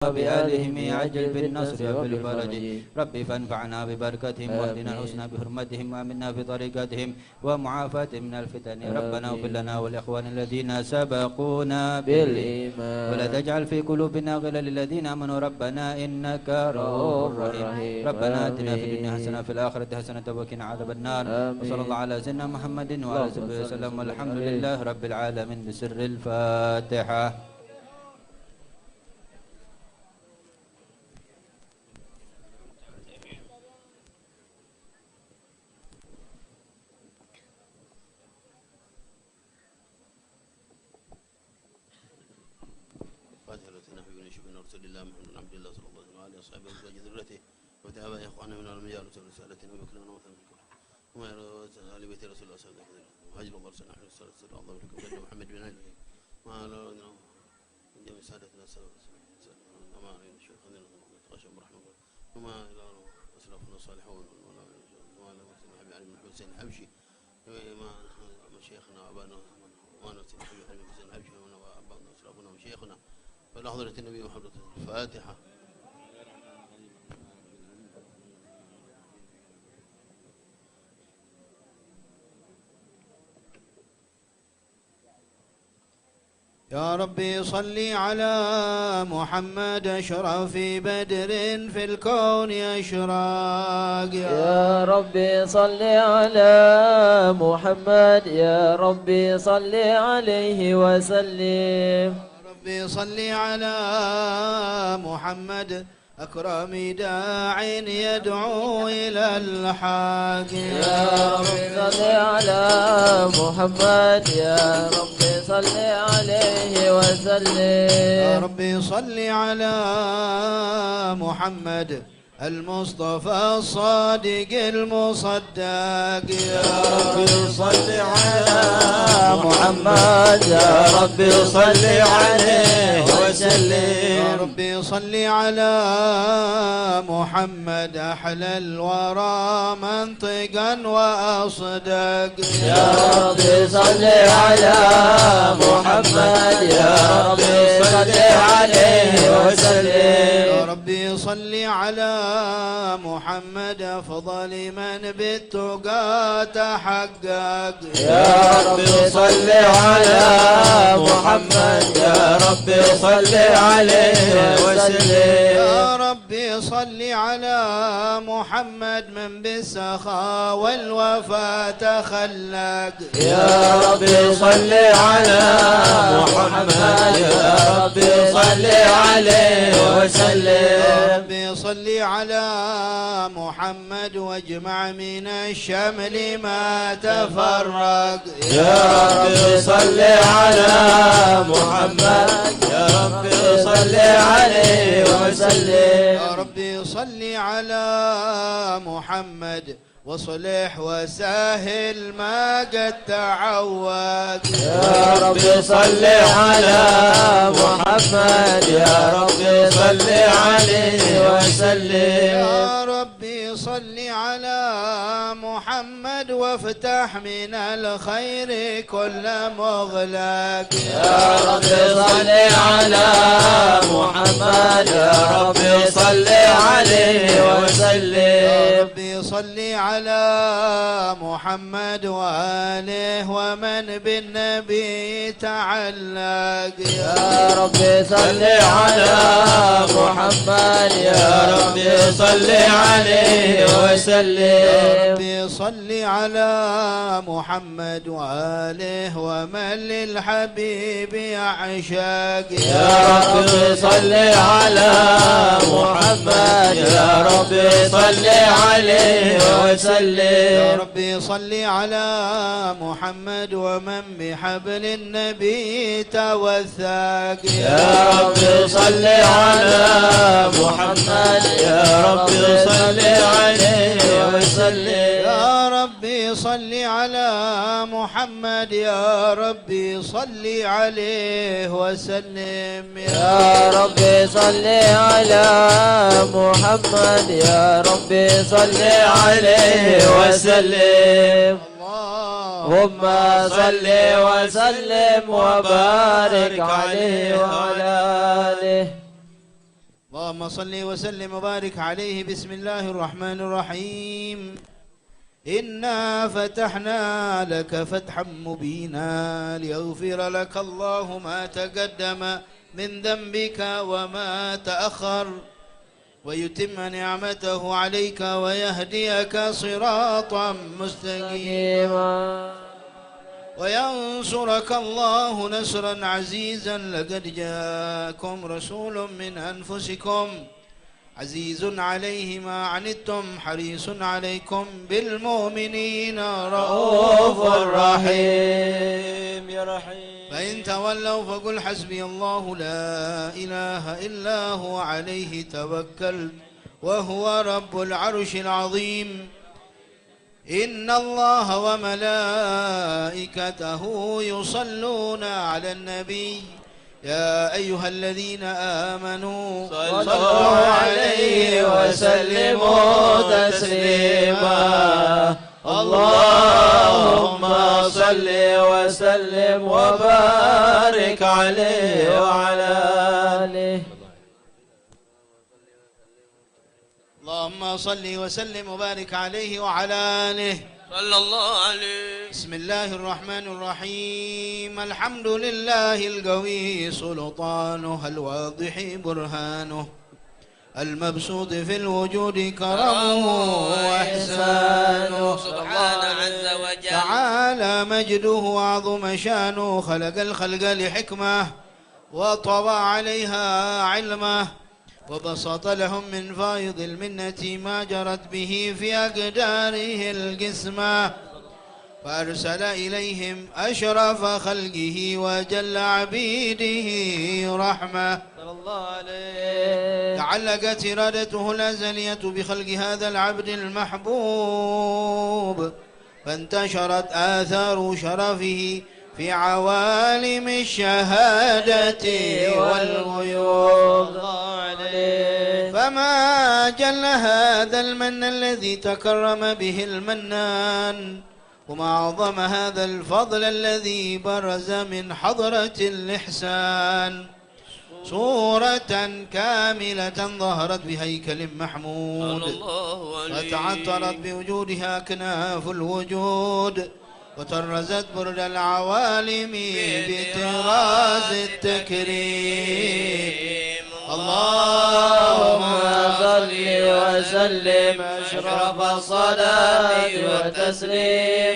وبآلهم عجل بالنصر وبالفرج ربي فانفعنا ببركتهم واهدنا الحسنى بحرمتهم وآمنا بطريقتهم ومعافاتهم من الفتن ربنا اغفر لنا والإخوان الذين سبقونا بالإيمان ولا تجعل في قلوبنا غلا للذين آمنوا ربنا إنك رؤوف رحيم ربنا آتنا في الدنيا حسنة وفي الآخرة حسنة وقنا عذاب النار وصلى الله على سيدنا محمد وعلى آله وسلم والحمد لله رب العالمين بسر الفاتحة. وتابع إخواننا من المجال رسالتنا وبكلنا وثمنكم وما آل بيت رسول الله صلى الله عليه وسلم وهجر الله رسولنا عليه الصلاة والسلام الله عليكم سيدنا محمد بن علي ما لنا من جميع سادتنا وما علينا شيخنا غشم رحمه الله وما إلى أسلافنا الصالحون وما على محمد علي بن حسين الحبشي ما شيخنا وأبانا وأنا سيدنا محمد علي بن حسين الحبشي وأبانا وأسلافنا وشيخنا فلحضرة النبي محمد الفاتحة. يا ربي صل على محمد أشرف بدر في الكون أشراق يا ربي صل على محمد يا ربي صل عليه وسلم يا ربي صل على محمد أكرم داع يدعو إلى الحق يا ربي صل على محمد يا ربي صل عليه وسلم يا ربي صل على محمد المصطفى الصادق المصدق يا ربي صل على محمد يا ربي صل عليه وسلم يا ربي صل على محمد أحلى الورى منطقا وأصدق يا ربي صل على محمد يا ربي صل عليه وسلم يا ربي صل على محمد أفضل من بالتقى تحقق يا ربي صل على محمد يا ربي صل عليه وسلم يا ربي صل على محمد من بالسخاء والوفاء تخلق يا ربي صل على محمد يا ربي صل عليه وسلم يا ربي صل على محمد واجمع من الشمل ما تفرق يا ربي صل على محمد يا ربي صل عليه وسلم يا ربي صل على محمد وصلح وسهل ما قد تعوق يا ربي صل على محمد يا ربي صل عليه وسلم يا ربي صل على محمد وافتح من الخير كل مغلق يا ربي صل على محمد يا ربي صل عليه وسلم يا ربي صل على محمد وآله ومن بالنبي تعلق يا ربي صل على محمد يا ربي صل عليه وسلم يا ربي صل على محمد وآله ومن للحبيب يعشق يا ربي صل على محمد يا ربي صل عليه وسلم يا ربي صل على محمد ومن بحبل النبي توثق يا ربي صل على محمد يا ربي صل عليه وسلم يا ربي صل على محمد يا ربي صل عليه وسلم يا ربي صل على محمد يا ربي صل عليه وسلم اللهم صل وسلم وبارك عليه وعلى آله اللهم صل وسلم وبارك عليه. بسم الله الرحمن الرحيم. إنا فتحنا لك فتحا مبينا ليغفر لك الله ما تقدم من ذنبك وما تأخر ويتم نعمته عليك ويهديك صراطا مستقيما وينصرك الله نصرا عزيزا. لقد جاءكم رسول من أنفسكم عزيز عليه ما عنتم حريص عليكم بالمؤمنين رؤوف رحيم. يا رحيم. فإن تولوا فقل حسبي الله لا إله إلا هو عليه توكلت وهو رب العرش العظيم. إن الله وملائكته يصلون على النبي يا أيها الذين آمنوا صلوا عليه وسلموا تسليما. اللهم صل وسلم وبارك عليه وعلى آله. اللهم صل وسلم وبارك عليه وعلى آله صلى الله عليه. بسم الله الرحمن الرحيم. الحمد لله القوي سلطانه الواضح برهانه المبسوط في الوجود كرمه وإحسانه سبحانه عز وجل. تعالى مجده وعظم شانه. خلق الخلق لحكمه وطبع عليها علمه وبسط لهم من فائض المنة ما جرت به في أقداره القسمة فأرسل إليهم أشرف خلقه وجل عبيده رحمة صلى الله عليه. تعلقت إرادته الأزلية بخلق هذا العبد المحبوب فانتشرت آثار شرفه في عوالم الشهادة والغيوب. فما جل هذا المن الذي تكرم به المنان وما أعظم هذا الفضل الذي برز من حضرة الإحسان. صورة كاملة ظهرت بهيكل محمود وتعطرت بوجودها أكناف الوجود وطرزت برد العوالم بطراز التكريم. اللهم صل وسلم أشرف الصلاة والتسليم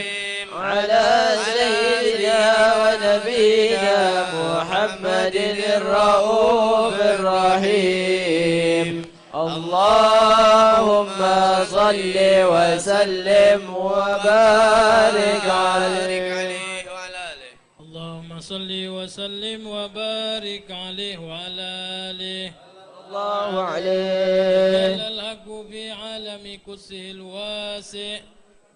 على سيدنا ونبينا محمد الرؤوف الرحيم. اللهم صل وسلم وبارك عليه وعلى آله. اللهم صل وسلم وبارك عليه وعلى آله. الله عليه. جل الحق في عالم قدسه الواسع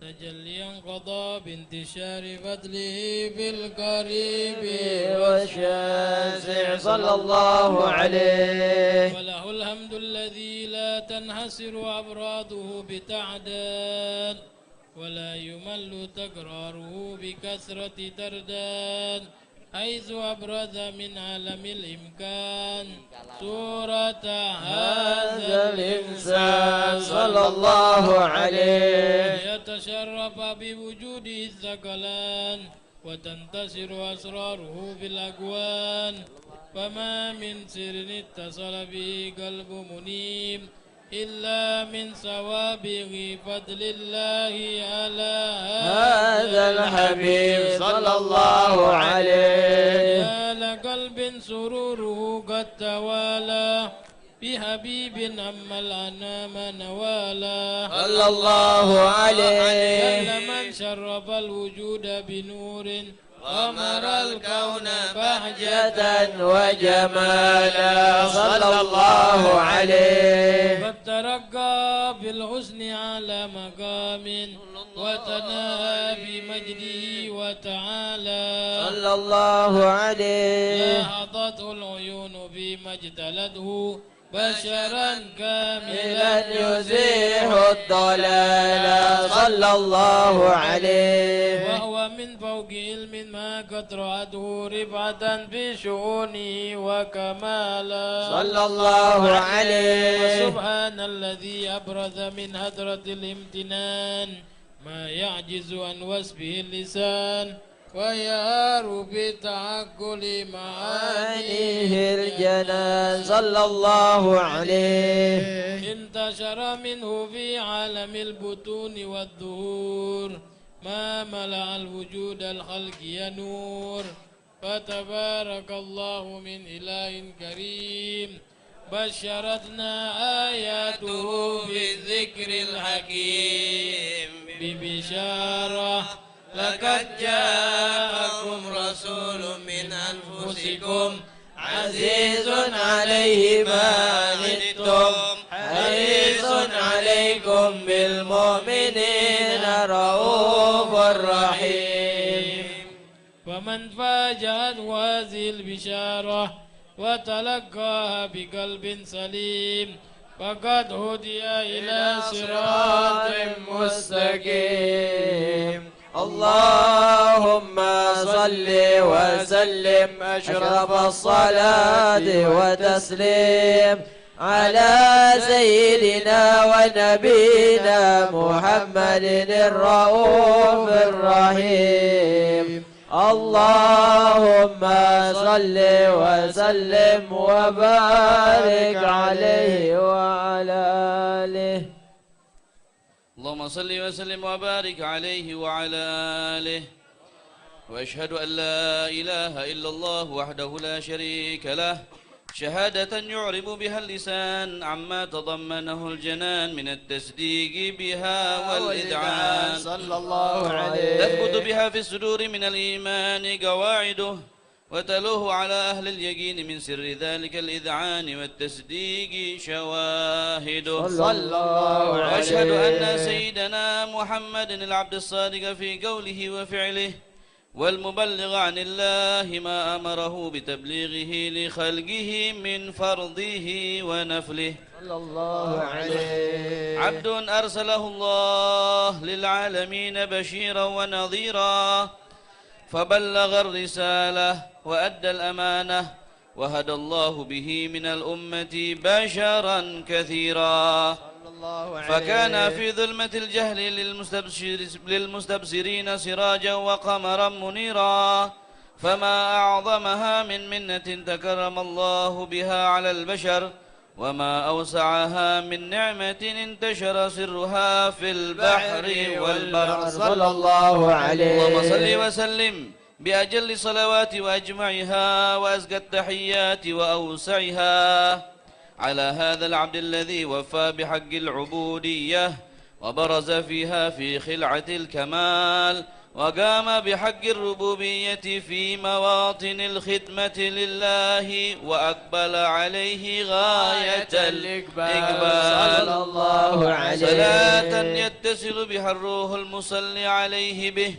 تجليا قضى بانتشار فضله في القريب والشاسع صلى الله عليه. وله الحمد الذي لا تنحصر أبراده بتعداد ولا يمل تكراره بكثرة ترداد حيث أبرز من عالم الإمكان صورة هذا الإنسان صلى الله عليه. يتشرف بوجوده الثقلان وتنتشر أسراره في الأكوان فما من سر اتصل به قلب منيب إلا من سوابغ فضل الله على هذا الحبيب صلى الله عليه. يا لقلب سروره قد توالى بحبيب أما الأنام نوالا صلى الله عليه. جل من شرف الوجود بنور ومر الكون بهجة وجمالا صلى الله عليه. فترقى بالحسن على مقام وتناهى بمجده وتعالى صلى الله عليه. لاحظته العيون بما اجتلته بشرا كاملا كاملا يزيح الضلال صلى الله عليه. وهو من فوق علم ما قد رأته رفعة في شؤونه وكمالا صلى الله عليه. سبحان الذي أبرز من هدرة الامتنان ما يعجز عن وصفه اللسان ويهار بتعقل معانيه الجنان صلى الله عليه. انتشر منه في عالم البطون والظهور ما ملأ الوجود الخلق ينور فتبارك الله من إله كريم بشرتنا آياته بالذكر الحكيم ببشارة لقد جاءكم رسول من أنفسكم عزيز عليه ما عنتم حريص عليكم بالمؤمنين رؤوف رحيم. فمن فاجأته هذه البشارة وتلقاها بقلب سليم فقد هدي إلى صراط مستقيم. اللهم صل وسلم أشرف الصلاة وتسليم على سيدنا ونبينا محمد الرؤوف الرحيم. اللهم صل وسلم وبارك عليه وعلى آله. اللهم صل وسلم وبارك عليه وعلى آله. وأشهد أن لا إله إلا الله وحده لا شريك له شهادة يعرب بها اللسان عما تضمنه الجنان من التصديق بها والإذعان صلى الله عليه. تثبت بها في الصدور من الإيمان قواعده وتلوه على أهل اليقين من سر ذلك الإذعان والتصديق شواهده. صلى الله عليه. وأشهد أن سيدنا محمد العبد الصادق في قوله وفعله والمبلغ عن الله ما أمره بتبليغه لخلقه من فرضه ونفله. صلى الله عليه. عبد أرسله الله للعالمين بشيرا ونظيرا فبلغ الرسالة وأدى الأمانة وهدى الله به من الأمة بشرا كثيرا فكان في ظلمة الجهل للمستبصرين سراجا وقمرا منيرا فما أعظمها من منة تكرم الله بها على البشر وما أوسعها من نعمة انتشر سرها في البحر والبر. صلى الله عليه. اللهم صل وسلم بأجل صلوات وأجمعها وأزكى التحيات وأوسعها على هذا العبد الذي وفى بحق العبودية وبرز فيها في خلعة الكمال وقام بحق الربوبية في مواطن الخدمة لله وأقبل عليه غاية الإقبال. صلى الله عليه. صلاة يتصل بها الروح المصلي عليه به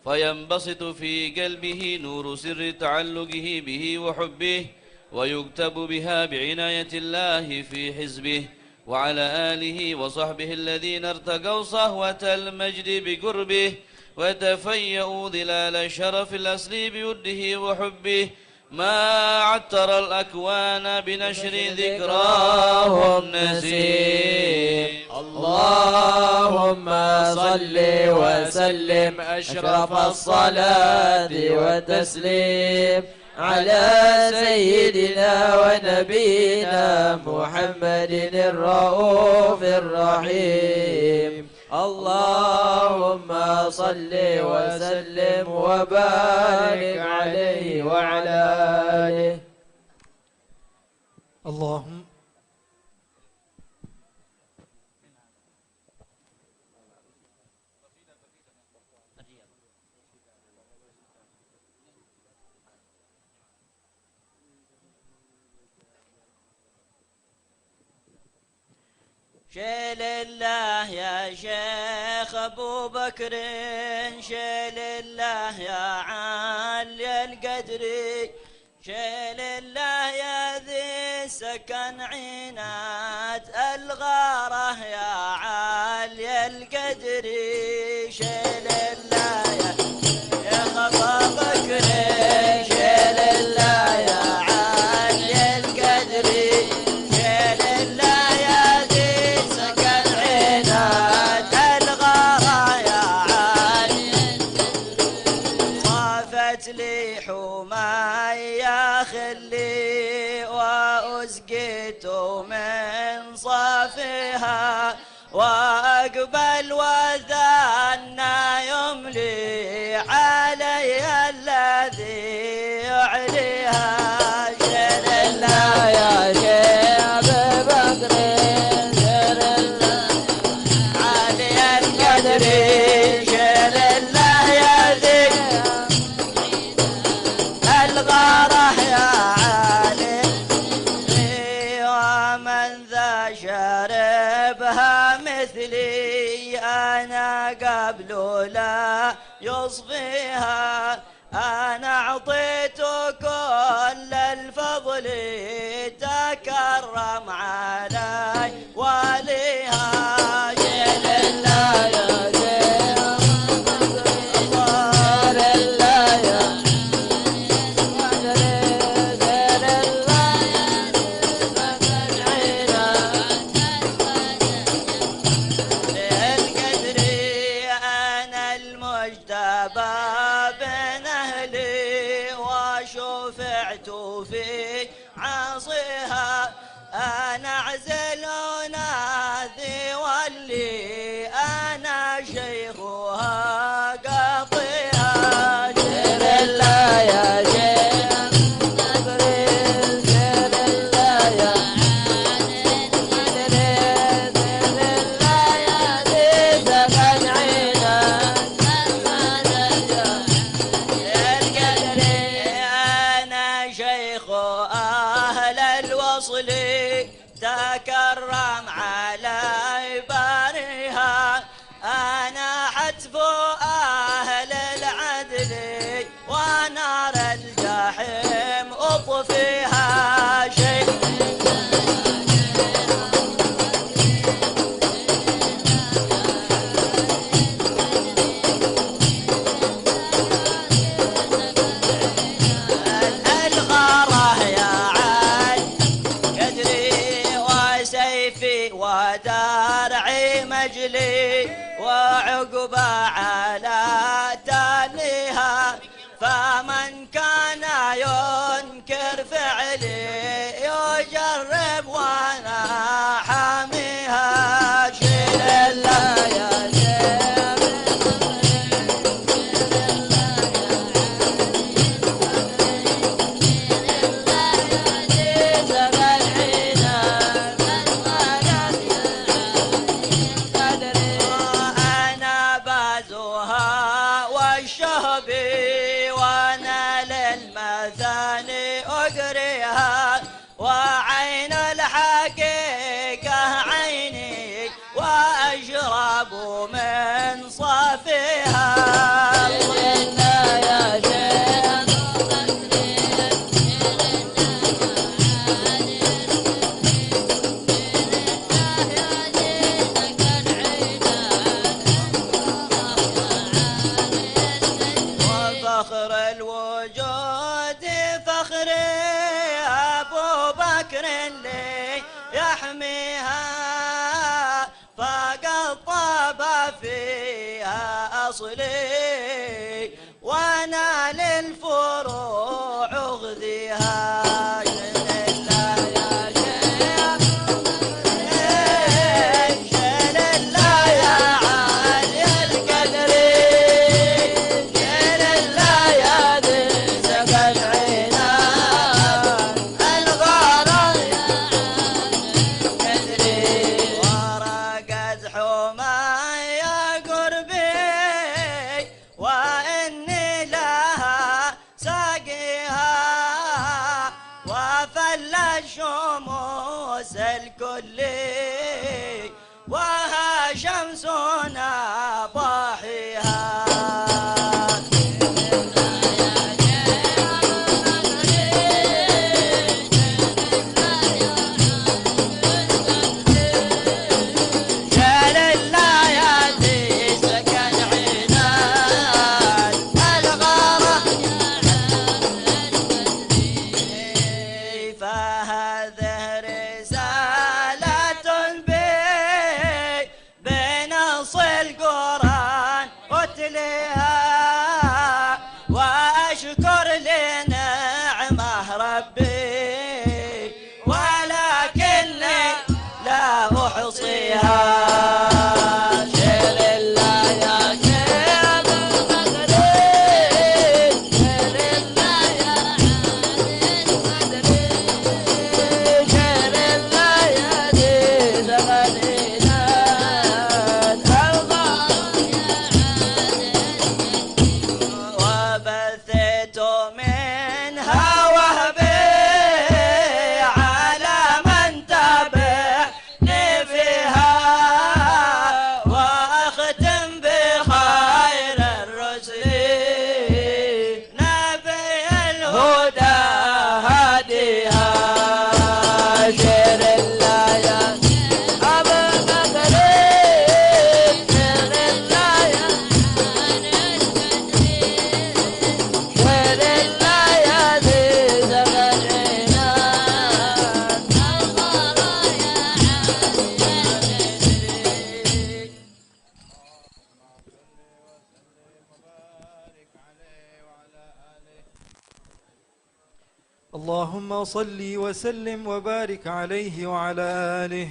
فينبسط في قلبه نور سر تعلقه به وحبه ويكتب بها بعناية الله في حزبه وعلى آله وصحبه الذين ارتقوا صهوة المجد بقربه وتفيأوا ظلال الشرف الأصلي بوده وحبه ما عطر الأكوان بنشر ذكراه النسيم. اللهم صل وسلم أشرف الصلاة وتسليم على سيدنا ونبينا محمد الرؤوف الرحيم. اللهم صل وسلم وبارك عليه وعلى آله. اللهم شيل الله يا شيخ أبو بكر شيل الله يا عالي القدر شيل الله يا ذي سكن عينات الغارة يا عالي القدر شيل الله يا شيخ أبو بكر من صافها وأقبل وذانا يملي علي الذي يعليها شر الله يا شيخ أبي بكر شر الله علي القدر شر الله يا ذي الغرح يا علي ومن ذا شربها مثلي أنا قبل لا يصفيها أنا أعطيت كل الفضل تكرم علي وليها شر الله يا شيخ شر الله يا بين أهلي وشفعت في عصيها أنا أعزل ناذي واللي أنا شيخها قاطيها شر الله يا شيخ شر الله يا تكرم على بارها أنا حتف أهل العدل ونار الجحيم أطفيها شيء ودرعي مجلي وعقب على تاليها فمن كان ينكر فعلي يجرب وانا حاميها شر الله يا شيخ وانا للمثاني اقريها وعين الحقيقة عيني واشرب من صافيها يا شيخ فخر الوجود فخري أبو بكر اللي يحميها فقد طاب فيها أصلي وأنا للفروع أغذيها الشموس الكلي وها شمسنا ضاحيها اللهم صل وسلم وبارك عليه وعلى آله.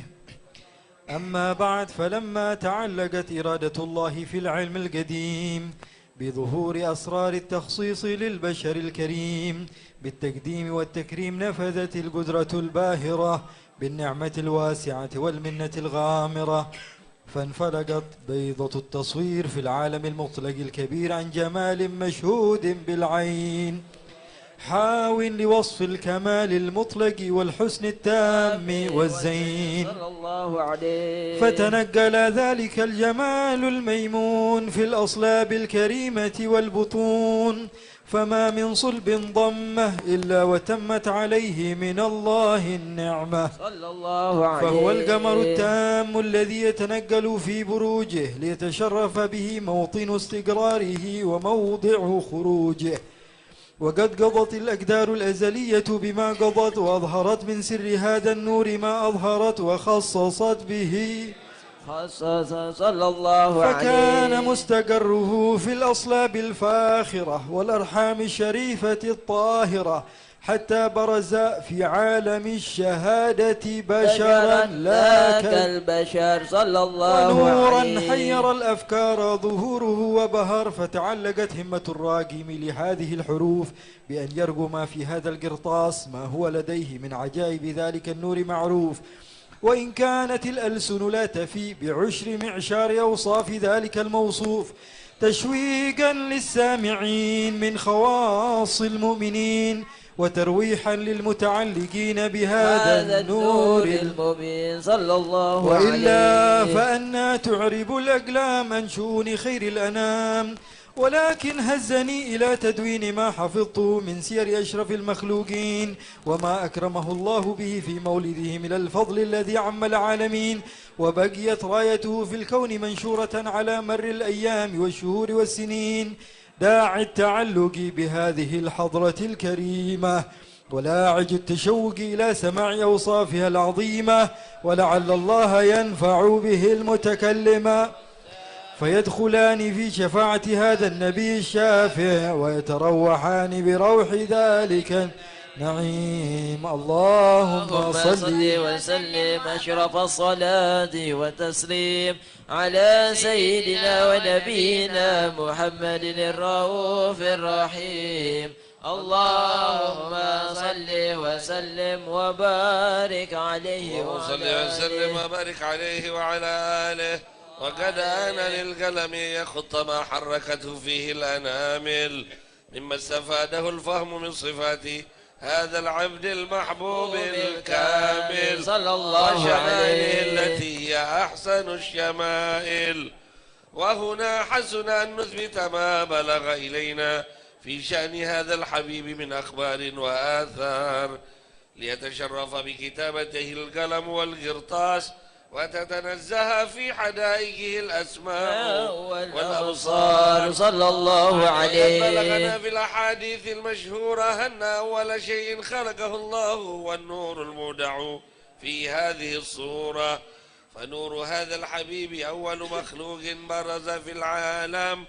أما بعد، فلما تعلقت إرادة الله في العلم القديم بظهور أسرار التخصيص للبشر الكريم بالتقديم والتكريم، نفذت القدرة الباهرة بالنعمة الواسعة والمنة الغامرة، فانفلقت بيضة التصوير في العالم المطلق الكبير عن جمال مشهود بالعين، حاول لوصف الكمال المطلق والحسن التام والزين، فتنقل ذلك الجمال الميمون في الأصلاب الكريمة والبطون، فما من صلب ضمه إلا وتمت عليه من الله النعمة، فهو القمر التام الذي يتنقل في بروجه ليتشرف به موطن استقراره وموضع خروجه. وقد قضت الأقدار الأزلية بما قضت، وأظهرت من سر هذا النور ما أظهرت، وخصصت به صلى الله عليه. فكان مستقره في الأصلاب الفاخرة والأرحام الشريفة الطاهرة، حتى برز في عالم الشهادة بشرا لا كالبشر صلى الله ونورا عليه. حير الأفكار ظهوره وبهر، فتعلقت همة الراقم لهذه الحروف بأن يرقم في هذا القرطاس ما هو لديه من عجائب ذلك النور معروف، وإن كانت الألسن لا تفي بعشر معشار أوصاف ذلك الموصوف، تشويقا للسامعين من خواص المؤمنين، وترويحا للمتعلقين بهذا النور المبين صلى الله وإلا عليه. فأنا تعرب الأقلام عن شؤون خير الأنام، ولكن هزني إلى تدوين ما حفظت من سير أشرف المخلوقين، وما أكرمه الله به في مولده من الفضل الذي عم العالمين، وبقيت رايته في الكون منشورة على مر الأيام والشهور والسنين، داعي التعلق بهذه الحضرة الكريمة، ولاعج التشوق إلى سماع أوصافها العظيمة، ولعل الله ينفع به المتكلم، فيدخلان في شفاعة هذا النبي الشافع، ويتروحان بروح ذلك نعيم. اللهم صل وسلم أشرف الصلاة وتسليم على سيدنا ونبينا محمد الرؤوف الرحيم. اللهم صل وسلم وبارك عليه وصل وسلم وبارك عليه وعلى آله. وقد آن للقلم يخط ما حركته فيه الأنامل مما استفاده الفهم من صفات هذا العبد المحبوب الكامل صلى الله عليه، التي هي أحسن الشمائل. وهنا حسن أن نثبت ما بلغ إلينا في شأن هذا الحبيب من أخبار وآثار، ليتشرف بكتابته القلم والقرطاس، وتتنزه في حدائقه الأسماء والأبصار صلى الله عليه. بلغنا في الأحاديث المشهورة أن أول شيء خلقه الله هو النور المودع في هذه الصورة، فنور هذا الحبيب أول مخلوق برز في العالم،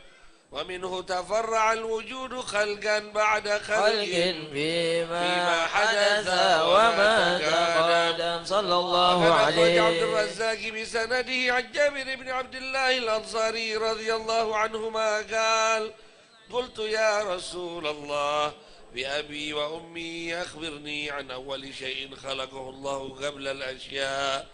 ومنه تفرع الوجود خلقا بعد خلق فيما حدث وما تقدم صلى الله عليه. عبد الرزاق بسنده عن جابر بن عبد الله الأنصاري رضي الله عنهما قال: قلت يا رسول الله بأبي وأمي أخبرني عن أول شيء خلقه الله قبل الأشياء.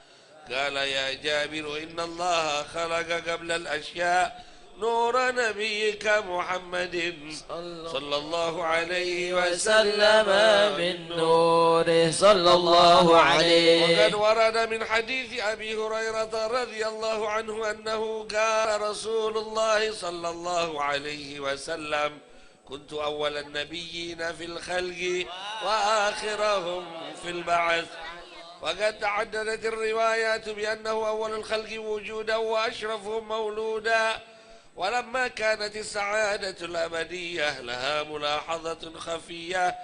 قال: يا جابر إن الله خلق قبل الأشياء نور نبيك محمد صلى الله عليه وسلم من نوره صلى الله عليه. وقد ورد من حديث أبي هريرة رضي الله عنه أنه قال رسول الله صلى الله عليه وسلم: كنت أول النبيين في الخلق وآخرهم في البعث. وقد تعددت الروايات بأنه أول الخلق وجودا وأشرفهم مولودا. ولما كانت السعادة الأبدية لها ملاحظة خفية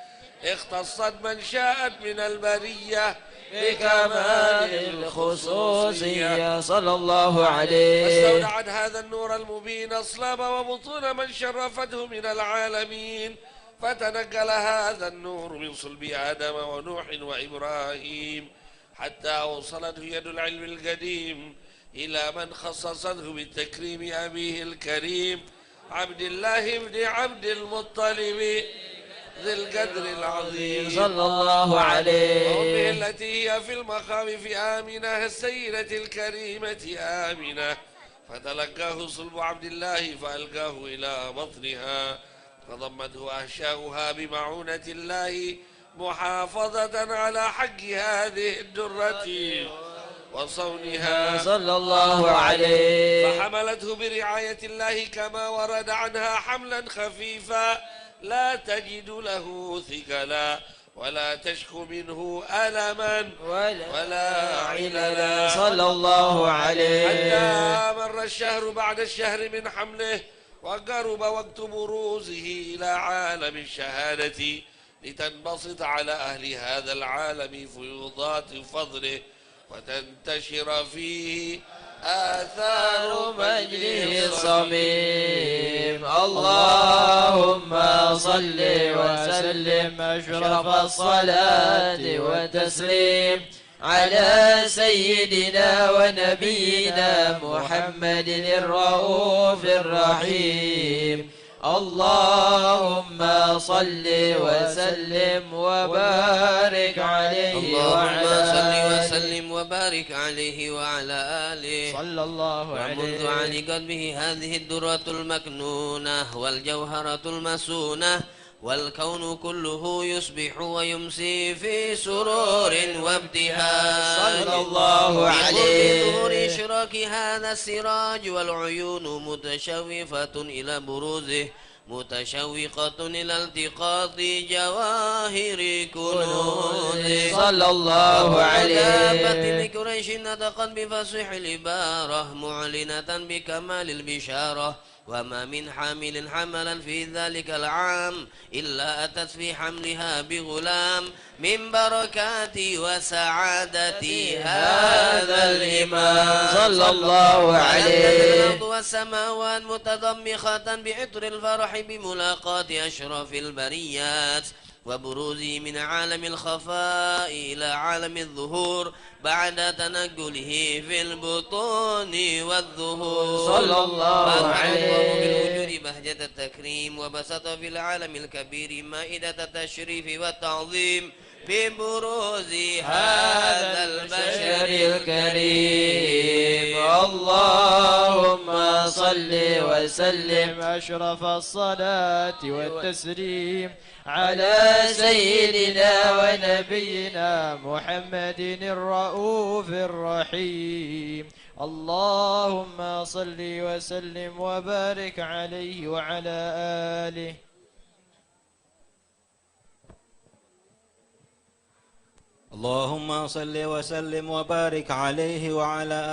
اختصت من شاءت من البرية بكمال الخصوصية صلى الله عليه. فاستودعت هذا النور المبين أصلاب وبطون من شرفته من العالمين، فتنقل هذا النور من صلب آدم ونوح وإبراهيم حتى وصلته يد العلم القديم إلى من خصصته بالتكريم أبيه الكريم عبد الله بن عبد المطلب ذي القدر العظيم صلى الله عليه. وأمه التي هي في المخاوف آمنة السيدة الكريمة آمنة فتلقاه صلب عبد الله فألقاه إلى بطنها فضمته أحشاؤها بمعونة الله محافظة على حق هذه الدرة وصونها صلى الله عليه. فحملته برعاية الله كما ورد عنها حملا خفيفا لا تجد له ثقلا ولا تشكو منه ألما ولا عللا صلى الله عليه. حتى مر الشهر بعد الشهر من حمله وقرب وقت بروزه إلى عالم الشهادة لتنبسط على أهل هذا العالم فيوضات فضله وتنتشر فيه آثار مجده الصميم. اللهم صل وسلم أشرف الصلاة والتسليم على سيدنا ونبينا محمد الرؤوف الرحيم. اللهم صل وسلم وبارك عليه اللهم صل وسلم وبارك عليه وعلى آله صلى الله عليه. ومنذ علقت به هذه الدرة المكنونة والجوهرة المسونة والكون كله يصبح ويمسي في سرور وابتهاج صلى الله عليه. بظهور إشراك هذا السراج والعيون متشوفة إلى بروزه متشوقة إلى التقاط جواهر كنوزه صلى الله عليه. ودابة لقريش نطقت بفصيح العبارة معلنة بكمال البشارة وما من حامل حملا في ذلك العام إلا أتت في حملها بغلام من بركات وسعادة هذا الإمام صلى الله عليه. الأرض والسماوات متضمخة بعطر الفرح بملاقاة أشرف البريات وبروزه من عالم الخفاء إلى عالم الظهور بعد تنقله في البطون والظهور صلى الله عليه. بالوجود بهجة التكريم وبسط في العالم الكبير مائدة التشريف والتعظيم ببروز هذا البشر الكريم. اللهم صل وسلم أشرف الصلاة والتسليم على سيدنا ونبينا محمد الرؤوف الرحيم. اللهم صل وسلم وبارك عليه وعلى آله. اللهم صل وسلم وبارك عليه وعلى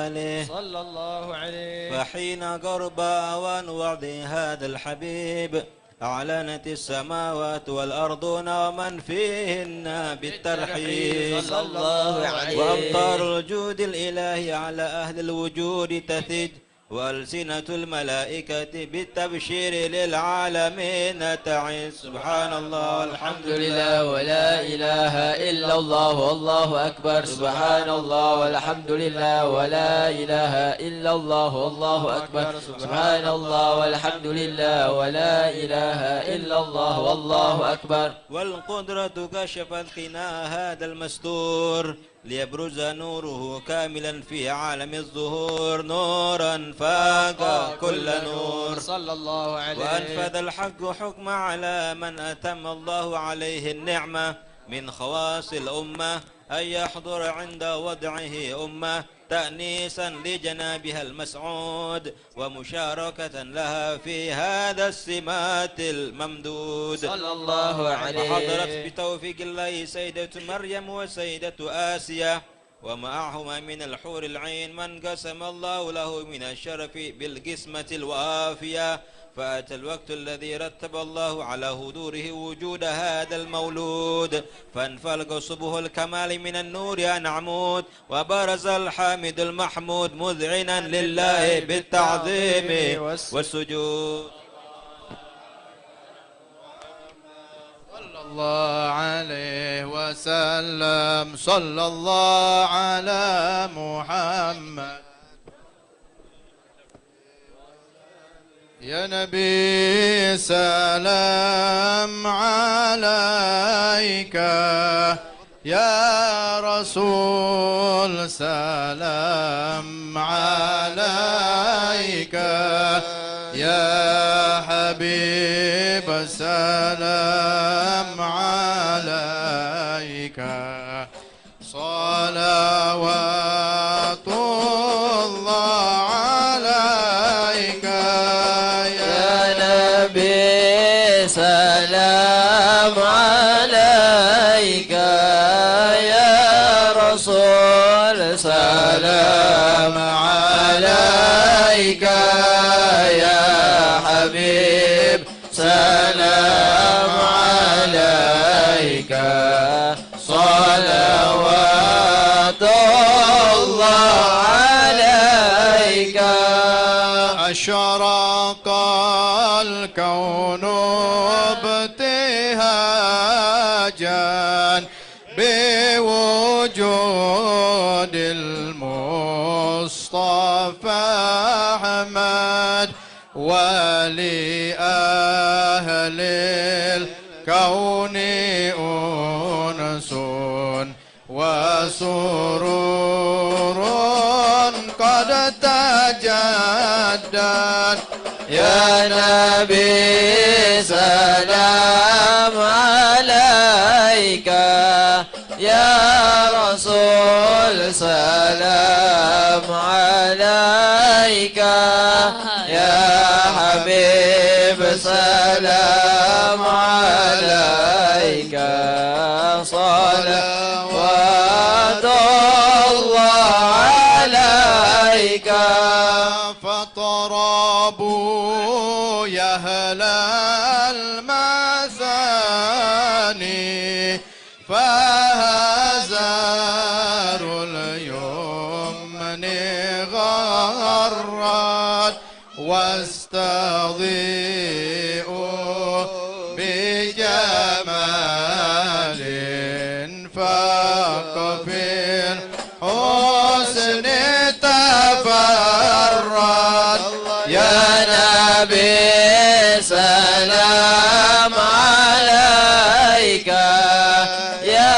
آله صلى الله عليه. فحين قرب أوان وعد هذا الحبيب أعلنت السماوات والأرضون ومن فيهن بالترحيب صلى الله عليه. وأمطار الجود الإلهي على أهل الوجود تثج وألسنة الملائكة بالتبشير للعالمين تعز. سبحان الله والحمد لله ولا إله إلا الله والله أكبر. سبحان الله والحمد لله ولا إله إلا الله والله أكبر. سبحان الله والحمد لله ولا إله إلا الله والله أكبر. والقدرة كشفت قناع هذا المستور ليبرز نوره كاملا في عالم الظهور نورا فاق كل نور صلى الله عليه. وأنفذ الحق حكم على من أتم الله عليه النعمة من خواص الأمة أن يحضر عند وضعه أمة تأنيسا لجنابها المسعود ومشاركة لها في هذا السمات الممدود صلى الله عليه. وحضرت بتوفيق الله سيدة مريم وسيدة آسيا ومعهما من الحور العين من قسم الله له من الشرف بالقسمة الوافية فأتى الوقت الذي رتب الله على هدوره وجود هذا المولود فانفلق صبه الكمال من النور عن عمود وبرز الحامد المحمود مذعنا لله بالتعظيم والسجود. الله عليه وسلم. صلى الله على محمد. يا نبي سلام عليك، يا رسول سلام عليك، يا حبيب سلام عليك. صلوات الله عليك يا نبي سلام عليك، يا رسول سلام عليك، يا حبيب سلام عليك. صلوات الله عليك. أشرق الكون ابتهاجا بوجود المصطفى أحمد، ولأهل الكون أنس وسرور قد تجدد. يا نبي سلام عليك، يا رسول سلام عليك، يا حبيب سلام عليك. صلوات الله عليك. فطربوا يا أهل المثاني، فهزار اليمن غرت، واستضيئوا بجمال فاق في الحسن تفرد. يا نبي سلام عليك، يا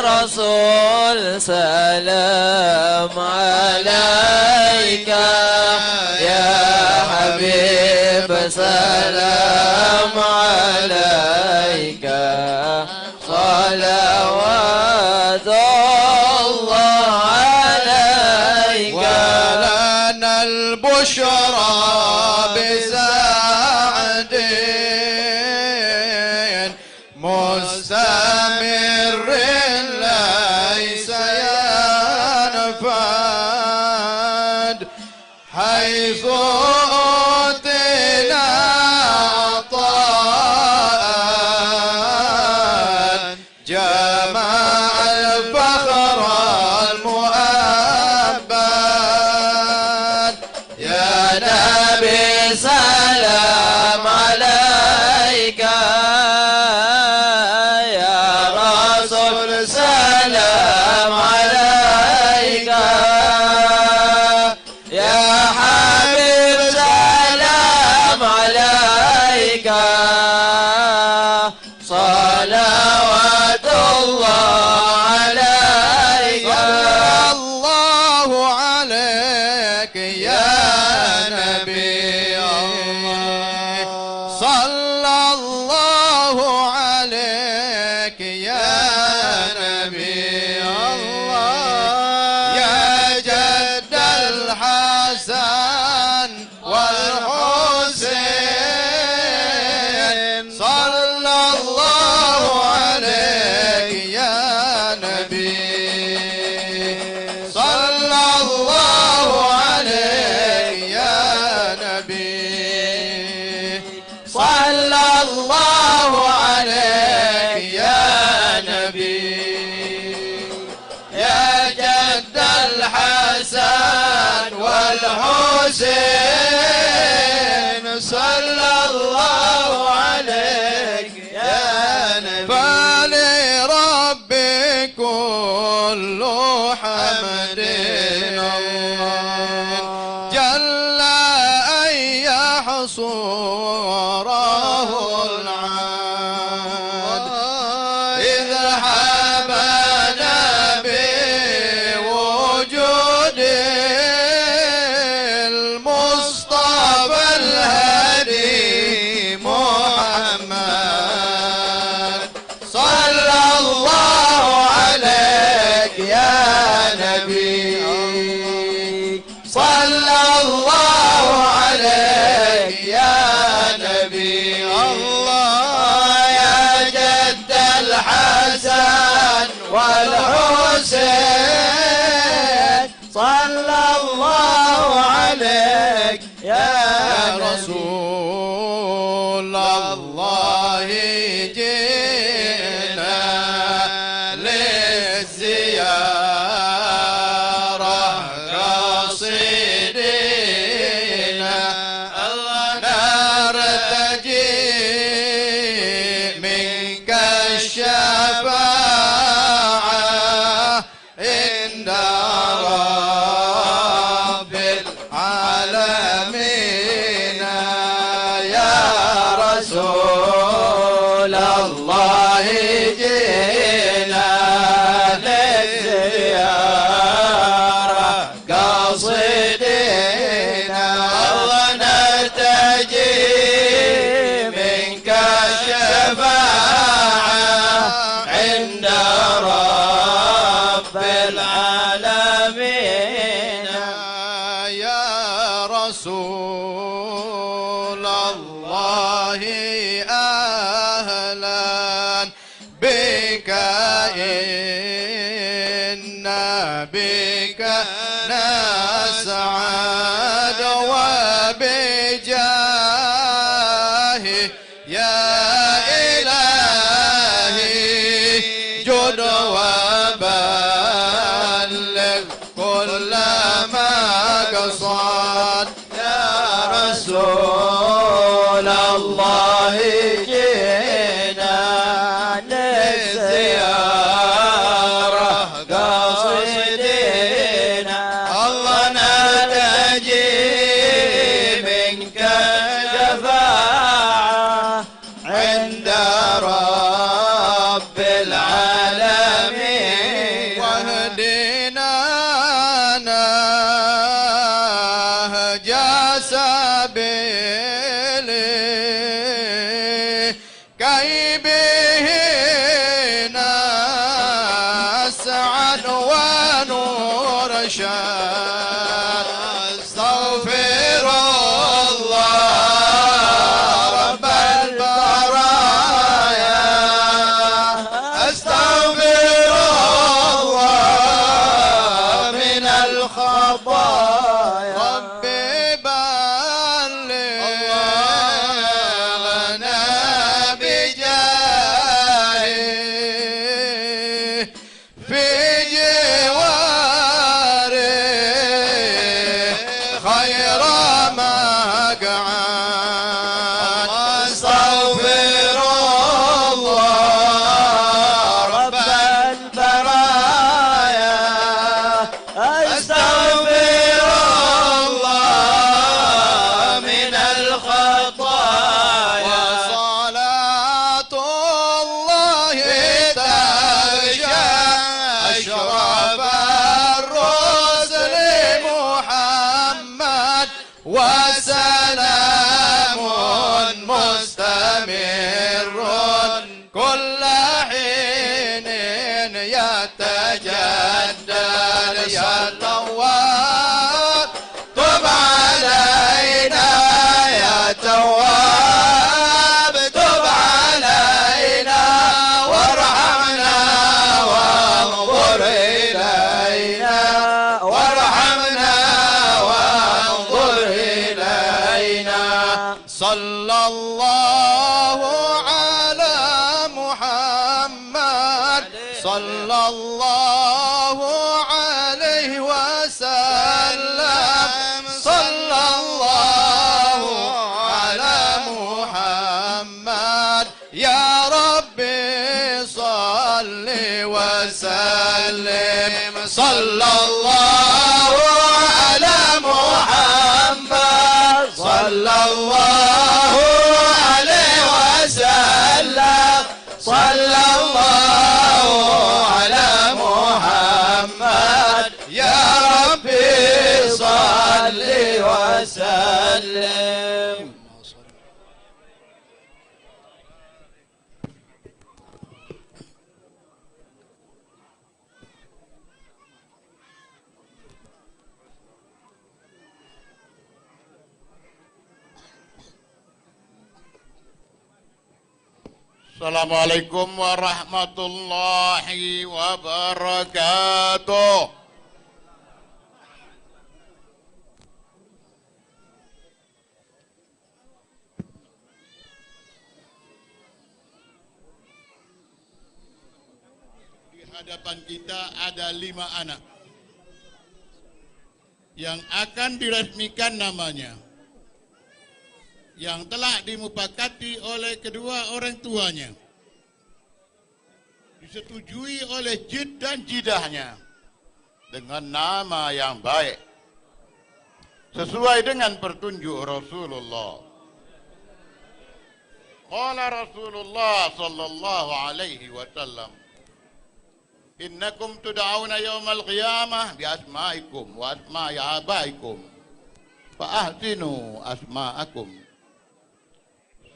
رسول سلام عليك، يا حبيب سلام عليك. صلوات الله عليك. ولنا البشرى بسعد مستمر ليس ينفد، حيث أوتينا عطاء جمع الفخر المؤبد. يا نبي سلام عليك، يا رسول سلام عليك، يا حبيب سلام عليك. صلوات الله عليك. الله عليك يا نبي الله، صلى الله عليك يا نبي الله، يا جد الحسن والحسين. صلى الله عليك يا نبي، صلى الله عليك يا نبي، صلى الله عليك يا نبي، يا جد الحسن والحسين. صلى الله عليك يا نبي. صوره العاد إذ حبنا بوجود المصطفى الهدي محمد صلى الله عليك يا نبي صلى الله عليك يا نبي الله يا جد الحسن والحسين صلى الله عليك يا رسول الله جئنا للزيارة قاصدين نرتجي منك الشفاعة عند رب العالمين يا رسول الله جئنا للزيارة قاصدين نرتجي منك الشفاعة عند رب العالمين يا رسول الله أهلا بك إنا بك نسعد وبجاه يا إلهي جد وبلغ كل ما قصد يا رسول الله جئنا للزيارة قاصدين الله نرتجي منك شفاعة عند رب العالمين واهدنا نهج سبيله كي به نسعد ونرشد استغفر الله رب البرايا استغفر الله من الخطايا ربي بلغنا بجاهه في جواره خير مقعد استغفر الله رب البرايا استغفر الله من الخطايا وصلاة الله تغشى أشرف الرسل محمد وسلام مستمر كل حين يتجدد يا تواب طب علينا يا تواب طب علينا وارحمنا وانظر إلينا وارحمنا وانظر إلينا صلى الله على محمد صلى الله عليه وسلم صلى الله على محمد يا ربي صل وسلم صلى الله على محمد صلى صلى الله عليه وسلم صلى الله على محمد يا ربي صل وسلم. Assalamualaikum warahmatullahi wabarakatuh. Di hadapan kita ada 5 anak yang akan diresmikan namanya, yang telah dimupakati oleh kedua orang tuanya, disetujui oleh jid dan jidahnya dengan nama yang baik, sesuai dengan petunjuk Rasulullah. Qala Rasulullah sallallahu alaihi wasallam, innakum tud'auna yawmal qiyamah bi asma'ikum wa asma'i abaikum fa ahsinu asma'akum.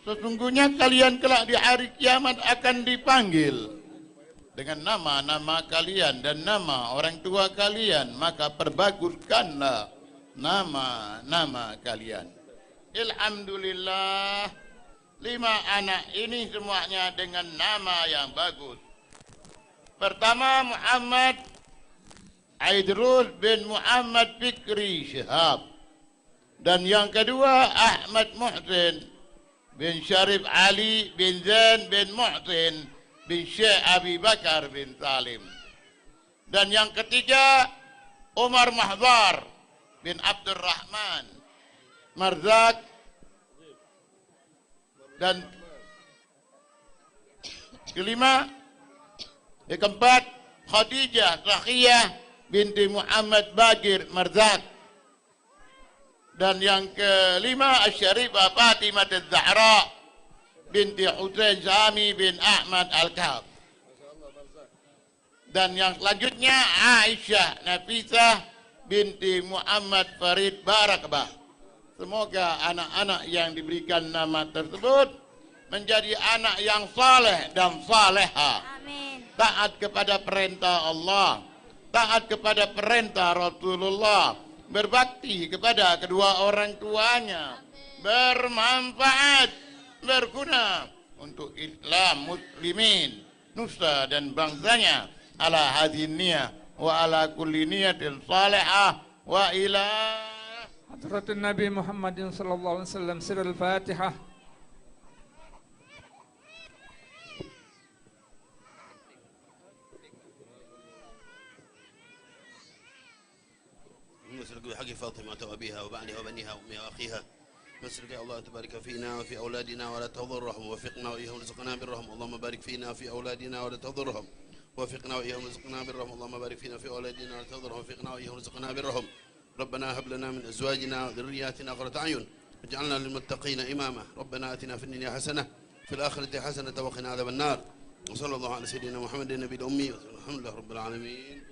Sesungguhnya kalian kelak di hari kiamat akan dipanggil dengan nama-nama kalian dan nama orang tua kalian, maka perbaguskanlah nama-nama kalian. Alhamdulillah, 5 anak ini semuanya dengan nama yang bagus. Pertama, Muhammad Aidrus bin Muhammad Fikri Shihab, dan yang kedua Ahmad Muhsin bin Syarif Ali bin Zain bin Muhsin bin Syekh Abi Bakar bin Salim, dan yang ketiga Umar Mahbar bin Abdurrahman Marzak, dan keempat Khadijah Sahiyah binti Muhammad Bagir Marzak, dan yang kelima Asy-Syarifah Fatimah Az-Zahra binti Husain Sami bin Ahmad Al-Kahf, dan yang selanjutnya Aisyah Nafisah binti Muhammad Farid Barakbah. Semoga anak-anak yang diberikan nama tersebut menjadi anak yang saleh dan saleha, taat kepada perintah Allah, taat kepada perintah Rasulullah, berbakti kepada kedua orang tuanya, bermanfaat, berguna untuk Islam, muslimin, nusa dan bangsanya, ala hadhihi niyah wa ala kulli niyatin salihah wa ila hadratin Nabi Muhammadin sallallahu alaihi wasallam. Sirul Fatihah. نسألك بحق فاطمة وأبيها وبعلها وبنيها وأمها وأخيها، نسألك يا الله تبارك فينا وفي أولادنا ولا تضرهم، وفقنا وإياهم ورزقنا برهم، اللهم بارك فينا وفي أولادنا ولا تضرهم، وفقنا وإياهم ورزقنا برهم، اللهم بارك فينا وفي أولادنا ولا تضرهم، وفقنا وإياهم ورزقنا برهم. ربنا هب لنا من أزواجنا وذرياتنا قرة أعين واجعلنا للمتقين إماما. ربنا آتنا في الدنيا حسنة في الآخرة حسنة وقنا عذاب النار. وصلى الله على سيدنا محمد النبي الأمي والحمد لله رب العالمين.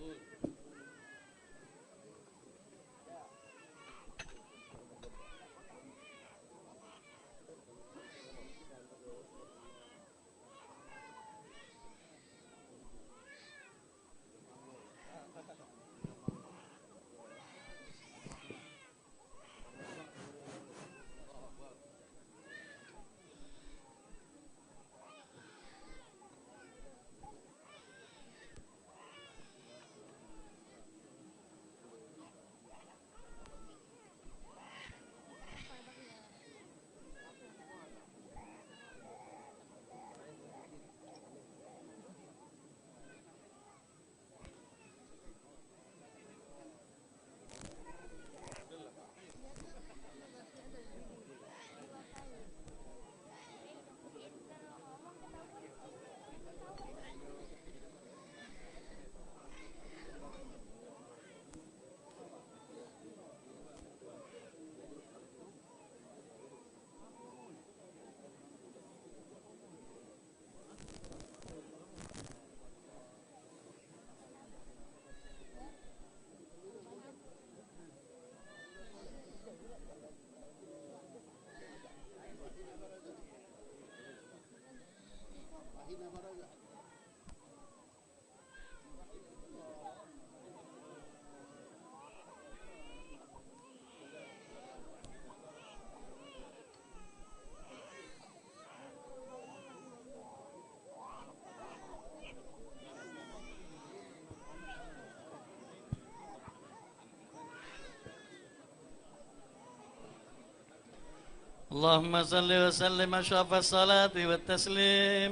اللهم صل وسلم أشرف الصلاة والتسليم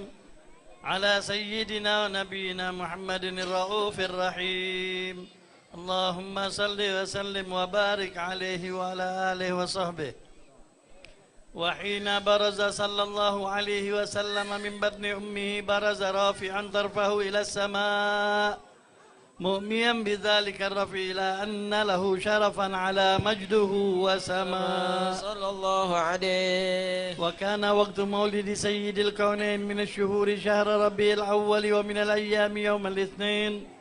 على سيدنا ونبينا محمد الرؤوف الرحيم. اللهم صل وسلم وبارك عليه وعلى آله وصحبه. وحين برز صلى الله عليه وسلم من بطن أمه برز رافعا طرفه إلى السماء مؤميا بذلك الرفع إلى أن له شرفا على مجده وسماء صلى الله عليه. وكان وقت مولد سيد الكونين من الشهور شهر ربيع الأول ومن الأيام يوم الاثنين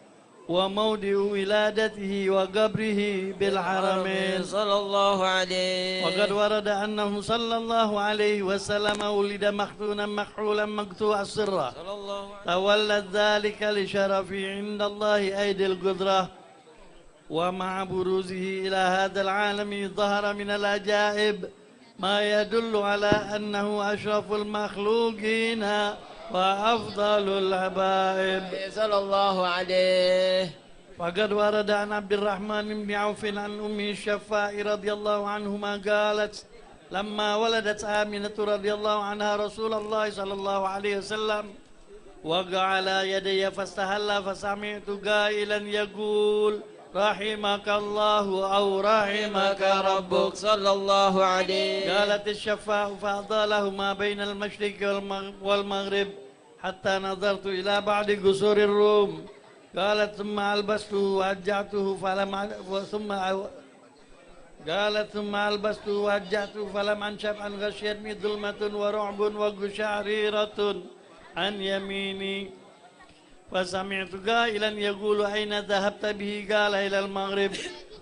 وموضع ولادته وقبره بالحرمين صلى الله عليه. وقد ورد أنه صلى الله عليه وسلم ولد مختونا مكحولا مقطوع السرة تولد ذلك لشرفه عند الله أيدي القدرة. ومع بروزه إلى هذا العالم ظهر من العجائب ما يدل على أنه أشرف المخلوقين وأفضل الحبائب صلى الله عليه. وقد ورد عن عبد الرحمن بن عوف عن أمه الشفاء رضي الله عنهما قالت لما ولدت آمنة رضي الله عنها رسول الله صلى الله عليه وسلم وقع على يدي فاستهل فسمعت قائلا يقول رحمك الله أو رحمك ربك صلى الله عليه. قالت الشفاء فأضاء له ما بين المشرق والمغرب حتى نظرت إلى بعض قصور الروم. قالت ثم ألبسته وأجعته ثم ألبسته وأجعته فلم أنشب أن غشيتني ظلمة ورعب وقشعريرة عن يميني فسمعت قائلا يقول أين ذهبت به؟ قال إلى المغرب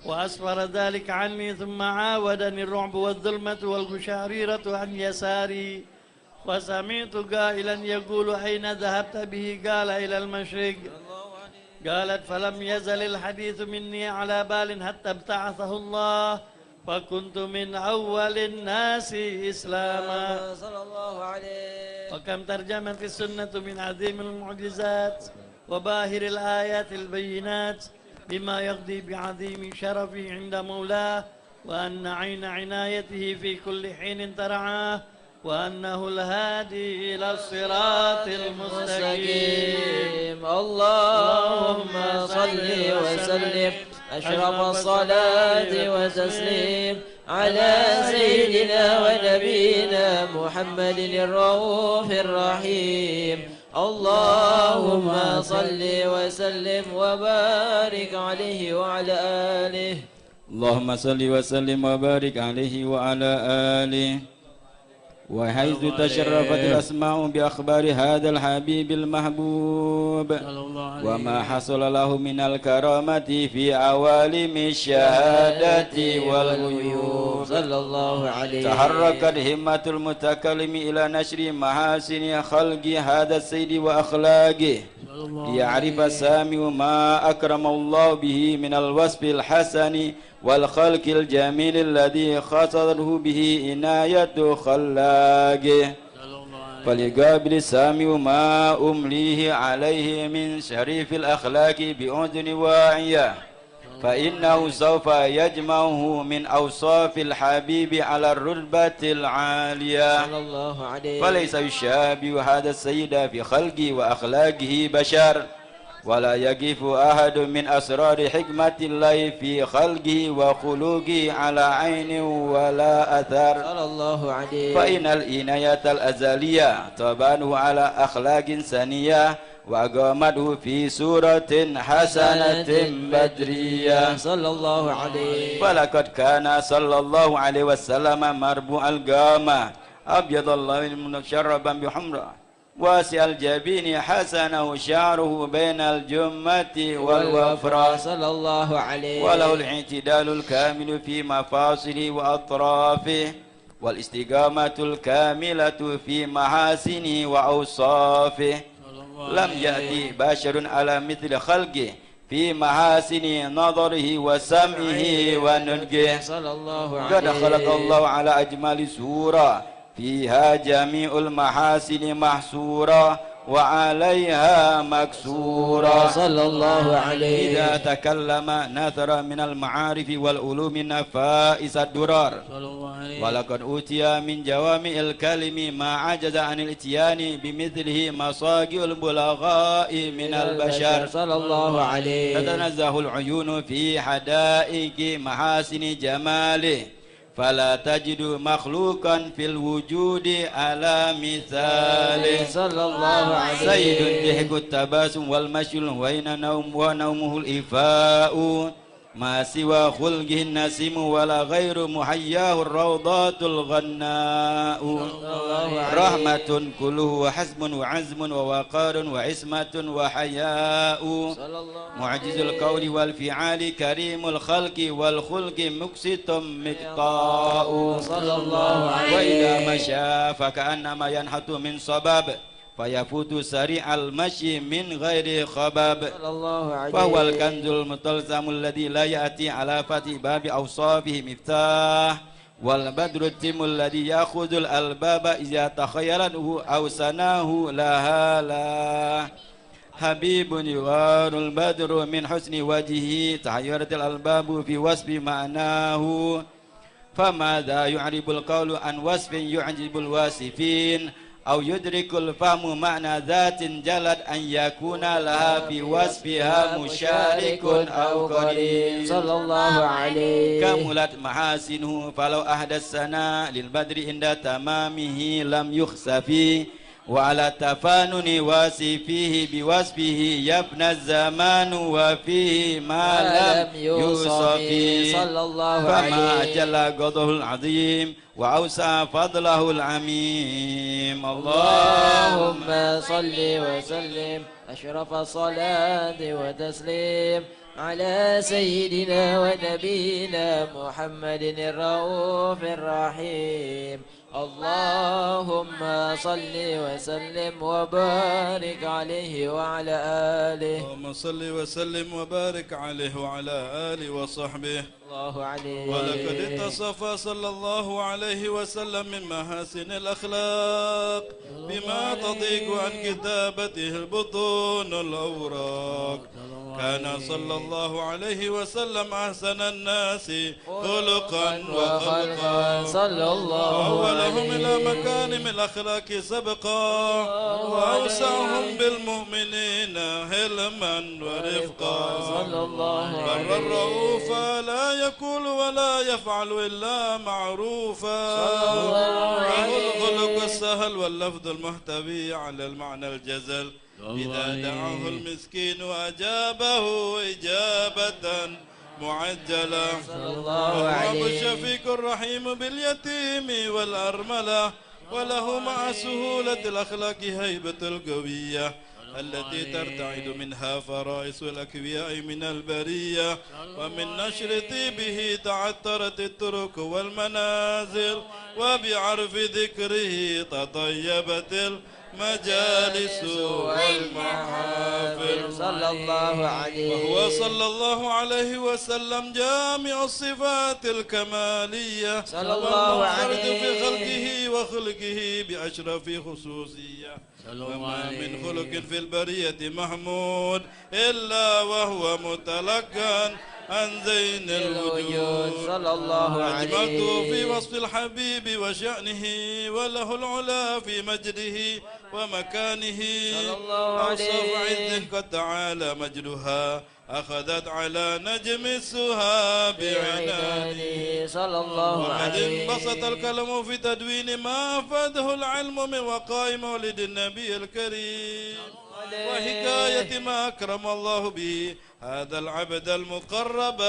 وأسفر ذلك عني ثم عاودني الرعب والظلمة والقشعريرة عن يساري وسمعت قائلا يقول أين ذهبت به؟ قال إلى المشرق. قالت فلم يزل الحديث مني على بال حتى ابتعثه الله فكنت من أول الناس إسلاما صلى الله عليه. وكم ترجمت السنة من عظيم المعجزات وباهر الآيات البينات بما يقضي بعظيم شرفه عند مولاه وأن عين عنايته في كل حين ترعاه وأنه الهادي إلى الصراط المستقيم. اللهم صل وسلم أشرف الصلاة وتسليم على سيدنا ونبينا محمد الرؤوف الرحيم. اللهم صل وسلم وبارك عليه وعلى آله. اللهم صل وسلم وبارك عليه وعلى آله. وحيث تشرفت الأسماء بأخبار هذا الحبيب المحبوب وما حصل له من الكرامة في عوالم الشهادة والغيوب صلى الله عليه. تحركت همة المتكلم إلى نشر محاسن خلق هذا السيد وأخلاقه ليعرف السامع ما أكرم الله به من الوصف الحسن والخلق الجميل الذي خصته به عناية خلاقه فليقابل السامع ما أمليه عليه من شريف الأخلاق بأذن واعية فإنه سوف يجمعه من أوصاف الحبيب على الرتبة العالية فليس يشابه هذا السيد في خلقه وأخلاقه بشر ولا يقف أحد من أسرار حكمة الله في خلقه وخلقه على عين ولا أثر فإن العناية الأزلية تبانه على أخلاق سنية وأقامته في سورة حسنة بدرية صلى الله عليه. فلقد كان صلى الله عليه وسلم مربوع القامة أبيض الله مشربا بحمرة واسع الجبين حسنه شعره بين الجمة والوفرة صلى الله عليه. وله الاعتدال الكامل في مفاصله وأطرافه والاستقامة الكاملة في محاسنه وأوصافه لم يأتي بشر على مثل خلقه في محاسن نظره وسمعه ونطقه صلى الله عليه. قد خلق الله على أجمل سورة فيها جميع المحاسن محصورة وعليها مكسورا صلى الله عليه. إذا تكلم نثر من المعارف والعلوم نفائس الدرر ولقد أوتي من جوامع الكلم ما عجز عن الاتيان بمثله مصاغ البلغاء من البشر صلى الله عليه. تتنزه العيون في حدائق محاسن جماله فلا تجد مخلوقا في الوجود على مثاله صلى الله عليه. سيد ضحك التباسم والمشي ونومه الإفاء ما سوى خلقه النسيم ولا غير محياه الروضات الغناء رحمة كله حزم وعزم ووقار وعصمة وحياء معجز القول والفعال كريم الخلق والخلق مقسط مقطاء صلى الله عليه. وإذا مشى فكأنما ينحت من صباب فيفوت سريع المشي من غير خباب فهو الكنز المتلزم الذي لا يأتي على فتح باب أوصافه مفتاح والبدر التم الذي يأخذ الألباب إذا تخيلته أو سناه لها لا حبيب يغار البدر من حسن وجهه تحيرت الألباب في وصف معناه فماذا يعرب القول عن وصف يعجب الواصفين أو يدرك الفهم معنى ذات جلت أن يكون لها في وصفها مشارك أو قرين صلى الله عليه. كملت محاسنه فلو أهدى السنة للبدر عند تمامه لم يخسفي وعلى تفانن وصفه بوصفه يفنى الزمان وفيه ما لم يوصف صلى الله فما عليه. أجل قدره العظيم وأوسع فضله العميم اللهم صل وسلم أشرف الصلاة وتسليم على سيدنا ونبينا محمد الرؤوف الرحيم. اللهم صل وسلم وبارك عليه وعلى آله. اللهم صل وسلم وبارك عليه وعلى آله وصحبه. الله عليه. ولقد اتصف صلى الله عليه وسلم من محاسن الأخلاق بما تضيق عن كتابته البطون الأوراق. كان صلى الله عليه وسلم أحسن الناس خلقا وخلقا صلى الله وأولهم إلى مكارم الأخلاق سبقا وأوسعهم بالمؤمنين حلما ورفقا صلى الله عليه. بر الرؤوف لا يقول ولا يفعل إلا معروفا له الخلق السهل واللفظ المحتوي على المعنى الجزل إذا دعاه المسكين وأجابه إجابة معجلة وهو الشفيق الرحيم باليتيم والأرملة وله مع سهولة الأخلاق هيبة القوية التي ترتعد منها فرائس الأكوياء من البرية ومن نشر طيبه تعطرت الطرق والمنازل وبعرف ذكره تطيبت المجالس والمحافل صلى الله عليه. وهو صلى الله عليه وسلم جامع الصفات الكمالية صلى الله والمنفرد عليه. في خلقه وخلقه بأشرف خصوصية وما من خلق في البرية محمود إلا وهو متلقى عن زين الوجود صلى الله عليه. أجملت في وصف الحبيب وشأنه وله العلا في مجده ومكانه أوصاف عز قد تعالى مجدها أخذت على نجم السها بعنانه صلى الله عليه. وقد انبسط الكلام في تدوين ما أفاده العلم من وقائع مولد النبي الكريم وحكاية ما أكرم الله به هذا العبد المقرب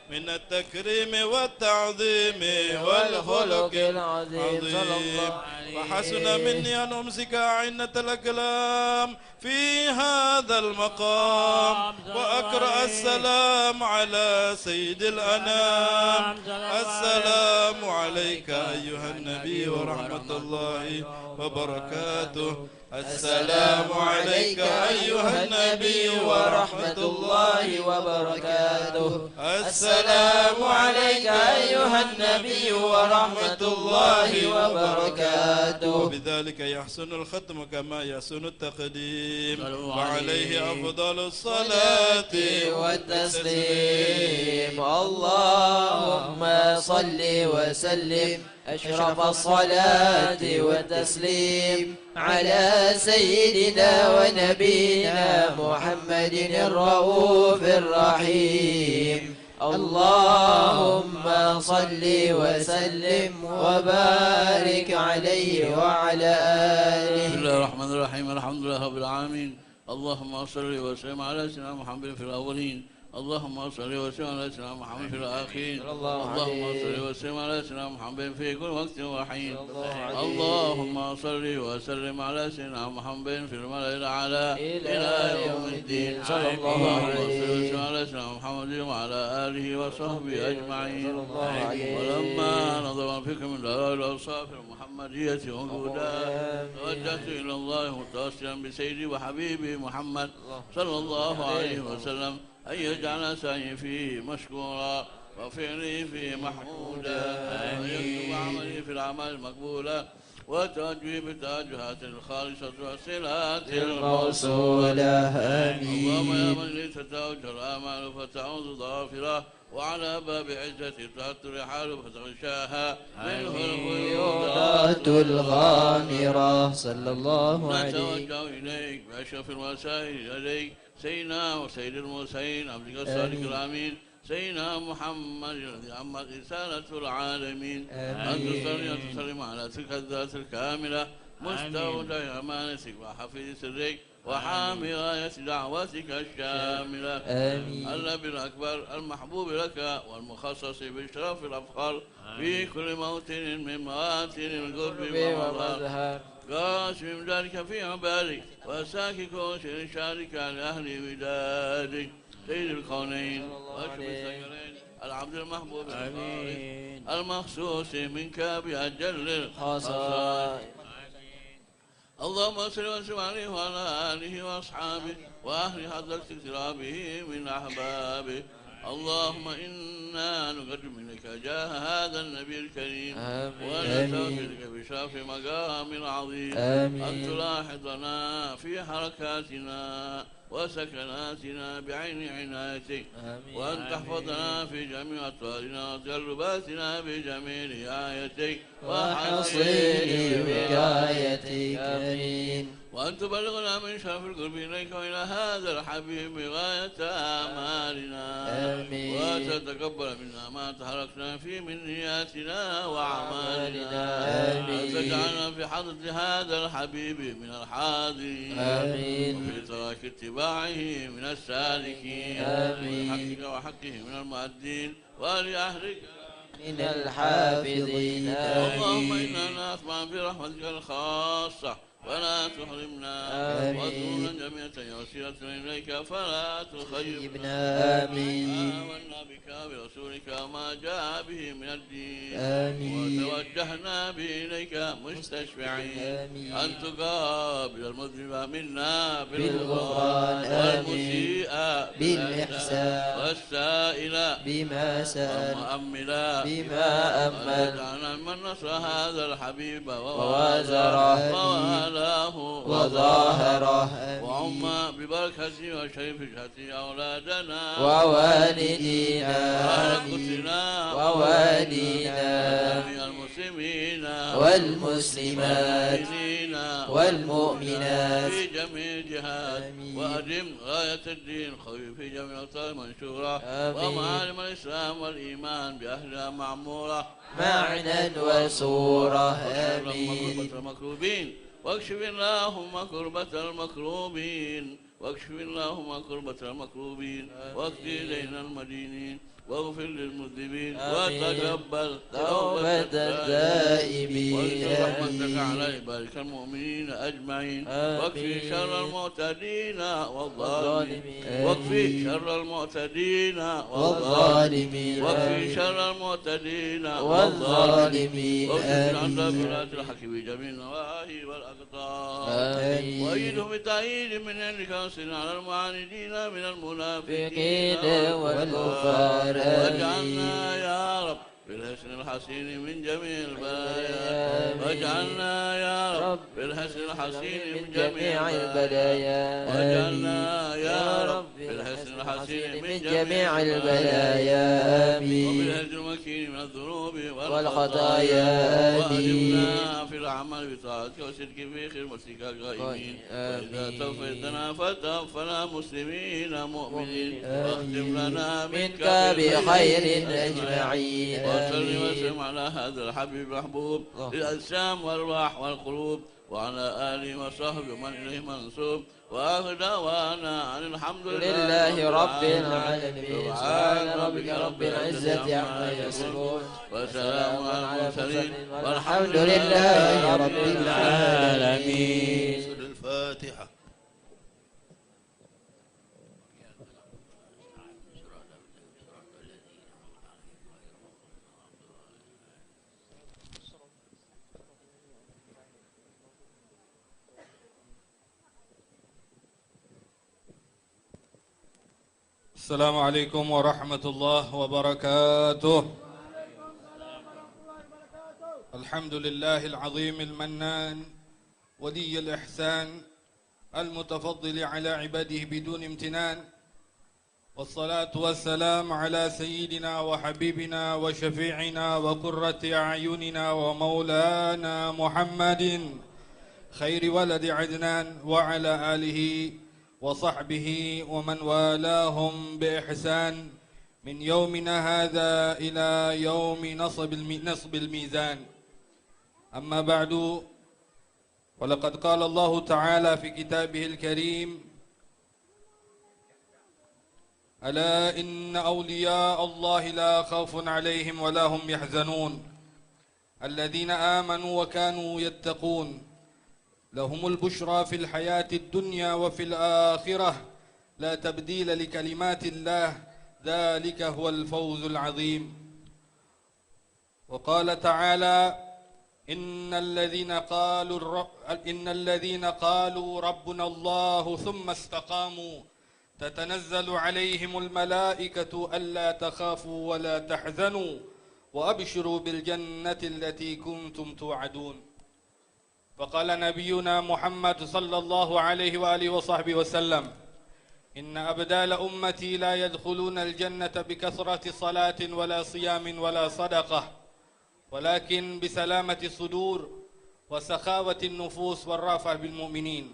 من التكريم والتعظيم والخلق العظيم صلى الله عليه. وحسن مني أن أمسك أعنة الأقلام في هذا المقام وأقرأ السلام على سيد الأنام. السلام عليك أيها النبي ورحمة الله وبركاته. السلام عليك أيها النبي ورحمة الله وبركاته. السلام عليك أيها النبي ورحمة الله وبركاته. وبذلك يحسن الختم كما يحسن التقديم، وعليه أفضل الصلاة والتسليم. اللهم صل وسلم أشرف الصلاة والتسليم على سيدنا ونبينا محمد الرؤوف الرحيم. اللهم صل وسلم وبارك عليه وعلى آله. بسم الله الرحمن الرحيم. الحمد لله رب العالمين. اللهم صل وسلم على سيدنا محمد في الأولين، اللهم صل وسلم على سيدنا محمد في الآخرين، اللهم صل وسلم على سيدنا محمد في كل وقت وحين. اللهم صل وسلم على سيدنا محمد في الملأ الأعلى إلى يوم الدين. اللهم صل وسلم على سيدنا محمد وعلى آله وصحبه أجمعين. ولما نظر فيكم من دلائل الأوصاف المحمدية وجودا، توجهت إلى الله متوسلا بسيدي وحبيبي محمد صلى الله عليه وسلم أن يجعل سعي فيه مشكورا وفعلي فيه محمودا، وأن يكتب عملي في الأعمال المقبولة وتوجهي بالتوجهات الخالصة والصلات الموصولة. آمين. اللهم يا من لي تتوجه الآمال فتعوذ ضافرة، وعلى باب عزتي تهت الرحال فتغشاها منه الخيوط الغامرة. صلى الله عليه. نتوجه إليك بأشرف الوسائل إليك سيدنا وسيد المرسلين عبدك الصادق الأمين سيدنا محمد الذي عمت رسالة العالمين. أن تصلي وتسلم على تلك الذات الكاملة مستودع أمانتك وحفيظ سرك وحامي غاية دعوتك الشاملة. آمين. النبي الأكبر المحبوب لك والمخصص بالشرف الأفخر في كل موطن من مواتن القرب والمظهر، قاسم ذلك في عبادك وساكك وسر شارك لأهل ودادك سيد الكونين وأشرف الثقلين العبد المحبوب المخصوص منك بأجل الخصائص. اللهم صل وسلم عليه وعلى آله وأصحابه وأهل حضرة اقترابه من أحبابه. اللهم إنا نقدم لك جاه هذا النبي الكريم ونستغفرك بشرف مقام عظيم أن تلاحظنا في حركاتنا وسكناتنا بعين عنايتك، وأن تحفظنا في جميع أطوارنا وتقلباتنا بجميع رعايتك وحصين وقايتك. آمين. وأن تبلغنا من شرف القرب إليك وإلى هذا الحبيب غاية آمالنا. آمين. وتتقبل منا ما تحركنا فيه من نياتنا وأعمالنا. آمين. وتجعلنا في حضرة هذا الحبيب من الحاضرين. آمين. وفي تراك اتباعه من السالكين. آمين. وحقك وحقه من المؤدين ولأهلك من الحافظين. اللهم إنا نطمع في رحمتك الخاصة ولا تحرمنا، وادعونا جميعا يا وسيلتنا إليك فلا تخيبنا. آمين. آمنا بك برسولك وما جاء به من الدين. آمين. وتوجهنا به إليك مستشفعين أن تقابل المذنب منا بالغفران والمسيء بالإحسان والسائل بما سأل والمؤمل بما أمل. وجعلنا من نصر هذا الحبيب ووازره وظاهره. وعم ببركته وشريف جهته أولادنا ووالدينا ووالينا وجميع المسلمين والمسلمات والمؤمنات في جميع الجهات. وأدم غاية الدين خوي في جميع الأوطان منشورة، ومعالم الإسلام والإيمان بأهلها معمورة معنى وسورة. آمين. المكروبين واكشف اللهم كربة المكروبين، واكشف اللهم كربة المكروبين، واقضي دين المدينين، واغفر للمذنبين، وتقبل توبة التائبين. وانشر رحمتك على عبادك المؤمنين أجمعين. واكفي شر المعتدين والظالمين، واكفي شر المعتدين والظالمين، واكفي شر المعتدين والظالمين. واكفي عن ذات الحق بجميع النواهي والأقطار. وأيدهم بتأييد من عندك وانصرنا على المعاندين من المنافقين والكفار. واجعلنا يا رب بالحسن الحسين من جميع البلايا واجعلنا يا رب بالحسن الحسين من جميع البلايا واجعلنا يا رب بالحسن الحسين من جميع البلايا آمين وبالهجر المكين من الذنوب والخطايا آمين وأدمنا في الأعمال بطاعتك وصدق في خدمتك القائمين وإذا توفيتنا فتوفنا مسلمين مؤمنين واختم لنا منك بخير أجمعين وصل وسلم على هذا الحبيب المحبوب للأجسام والأرواح والقلوب وعلى آله وصحبه ومن إليه منسوب وآخر دعوانا أن الحمد لله رب العالمين سبحان ربك رب العزة عما يصفون وسلام على المرسلين والحمد لله رب العالمين. الفاتحة. السلام عليكم ورحمة الله وبركاته. الحمد لله العظيم المنان ولي الإحسان المتفضل على عباده بدون امتنان، والصلاة والسلام على سيدنا وحبيبنا وشفيعنا وقرة أعيننا ومولانا محمد خير ولد عدنان وعلى آله وصحبه ومن والاهم بإحسان من يومنا هذا إلى يوم نصب الميزان. أما بعد، ولقد قال الله تعالى في كتابه الكريم: ألا إن أولياء الله لا خوف عليهم ولا هم يحزنون الذين آمنوا وكانوا يتقون لهم البشرى في الحياة الدنيا وفي الآخرة لا تبديل لكلمات الله ذلك هو الفوز العظيم. وقال تعالى: إن الذين قالوا ربنا الله ثم استقاموا تتنزل عليهم الملائكة ألا تخافوا ولا تحزنوا وأبشروا بالجنة التي كنتم توعدون. فقال نبينا محمد صلى الله عليه وآله وصحبه وسلم: إن أبدال أمتي لا يدخلون الجنة بكثرة صلاة ولا صيام ولا صدقة، ولكن بسلامة الصدور وسخاوة النفوس والرافة بالمؤمنين.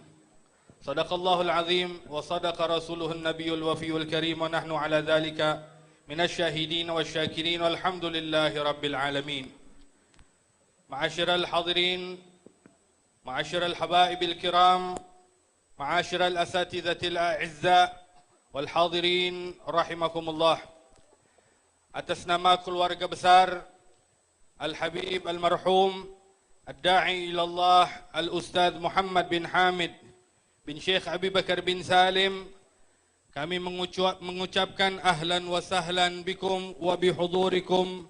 صدق الله العظيم وصدق رسوله النبي الوفي الكريم، ونحن على ذلك من الشاهدين والشاكرين، والحمد لله رب العالمين. معاشر الحاضرين، معاشر الحبائب الكرام، معاشر الأساتذة الأعزاء والحاضرين رحمكم الله. Atas nama keluarga besar Al-Habib Al-Marhum Ad-Da'i ilallah Al-Ustadz Muhammad bin Hamid bin Syekh Abi Bakar bin Salim, kami mengucapkan ahlan wa sahlan bikum wa bihudurikum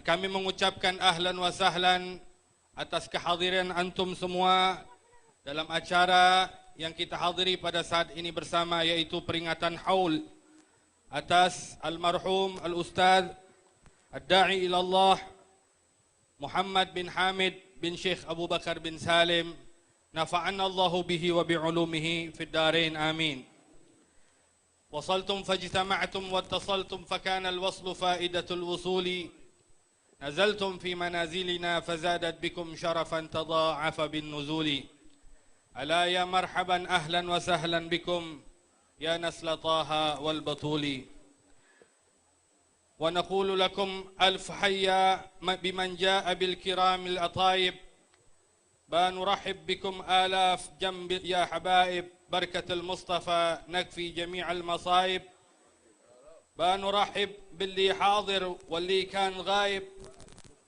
kami mengucapkan ahlan wa sahlan atas kehadiran antum semua dalam acara yang kita hadiri pada saat ini bersama, yaitu peringatan haul atas almarhum Al-Ustadz Ad-Da'i ilallah Muhammad bin Hamid bin Syekh Abu Bakar bin Salim, nafa'anna Allahu bihi wa bi'ulumihi fid darain amin. Wasaltum fajtama'tum wattasaltum fakana alwaslu fa'idatul wusuli, نزلتم في منازلنا فزادت بكم شرفا تضاعف بالنزول. ألا يا مرحبا أهلا وسهلا بكم يا نسل طه والبطول. ونقول لكم ألف حيا بمن جاء بالكرام الأطايب، بنرحب بكم آلاف جنب يا حبائب، بركة المصطفى نكفي جميع المصايب. بنرحب باللي حاضر واللي كان غايب،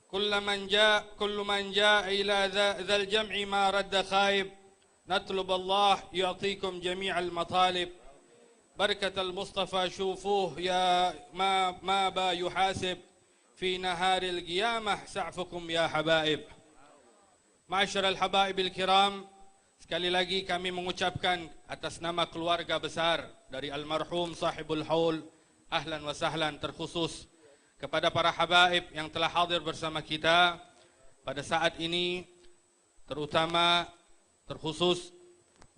كل من جاء إلى ذا الجمع ما رد خايب. نطلب الله يعطيكم جميع المطالب، بركة المصطفى شوفوه يا ما با يحاسب، في نهار القيامة سعفكم يا حبائب. معاشر الحبائب الkiram, sekali lagi kami mengucapkan atas nama keluarga besar dari almarhum sahibul haul ahlan wa sahlan terkhusus kepada para habaib yang telah hadir bersama kita pada saat ini, terutama terkhusus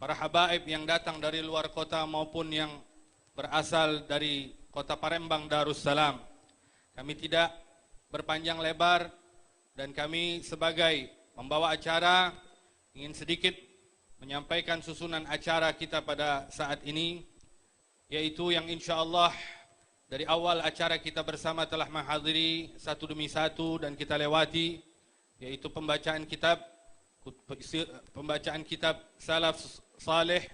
para habaib yang datang dari luar kota maupun yang berasal dari kota Palembang Darussalam. Kami tidak berpanjang lebar dan kami sebagai pembawa acara ingin sedikit menyampaikan susunan acara kita pada saat ini, yaitu yang insya Allah dari awal acara kita bersama telah menghadiri satu demi satu dan kita lewati, yaitu pembacaan kitab Salaf Saleh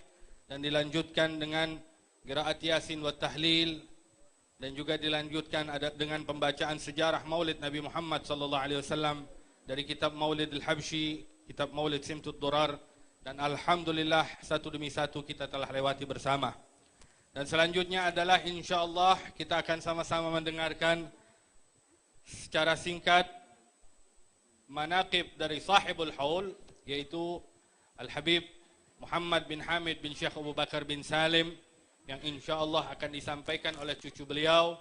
dan dilanjutkan dengan qiraat Yasin wa Tahlil dan juga dilanjutkan dengan pembacaan sejarah Maulid Nabi Muhammad sallallahu alaihi wasallam dari kitab Maulid Al-Habsyi, kitab Maulid Simtud Durar, dan alhamdulillah satu demi satu kita telah lewati bersama. Dan selanjutnya adalah insyaallah kita akan sama-sama mendengarkan secara singkat manaqib dari sahibul haul, yaitu Al-Habib Muhammad bin Hamid bin Syekh Abu Bakar bin Salim, yang insyaallah akan disampaikan oleh cucu beliau,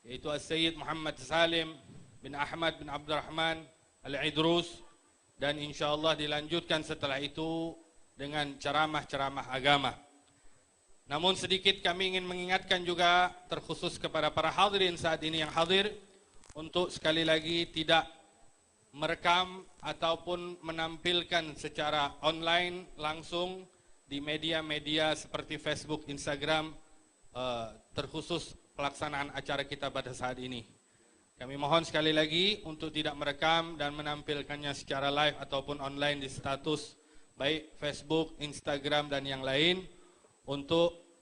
yaitu As-Sayyid Muhammad Salim bin Ahmad bin Abdurrahman Al-Idrus, dan insyaallah dilanjutkan setelah itu dengan ceramah-ceramah agama. Namun sedikit kami ingin mengingatkan juga terkhusus kepada para hadirin saat ini yang hadir untuk sekali lagi tidak merekam ataupun menampilkan secara online langsung di media-media seperti Facebook, Instagram, terkhusus pelaksanaan acara kita pada saat ini. Kami mohon sekali lagi untuk tidak merekam dan menampilkannya secara live ataupun online di status baik Facebook, Instagram, dan yang lain untuk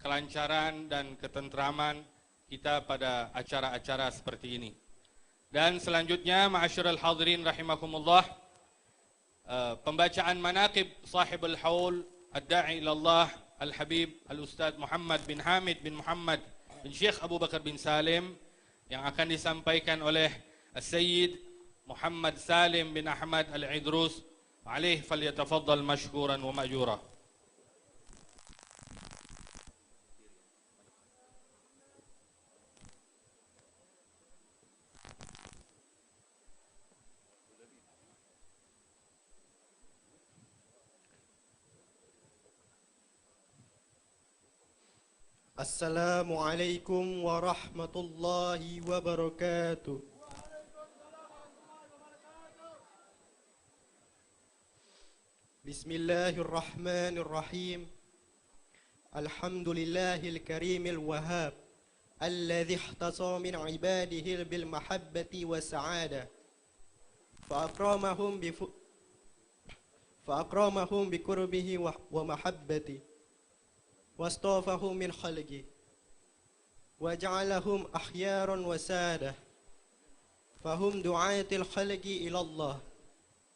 kelancaran dan ketentraman kita pada acara-acara seperti ini. Dan selanjutnya, ma'asyiral hadirin rahimakumullah, pembacaan manaqib sahibul haul ad-da'i ilallah Al-Habib Al-Ustadz Muhammad bin Hamid bin Muhammad bin Syekh Abu Bakar bin Salim yang akan disampaikan oleh As-Sayyid Muhammad Salim bin Ahmad Al-Idrus. Alaih falyatafaddal mashkuran wa ma'jura. Assalamualaikum warahmatullahi wabarakatuh. Bismillahirrahmanirrahim. Alhamdulillahil karimil wahhab alladzi ihtasa min ibadihi bil mahabbati was sa'adah fa akramahum bi qurbihi wa mahabbati واصطفاهم من خلقه وجعلهم أخيارا وسادة فهم دعاة الخلق إلى الله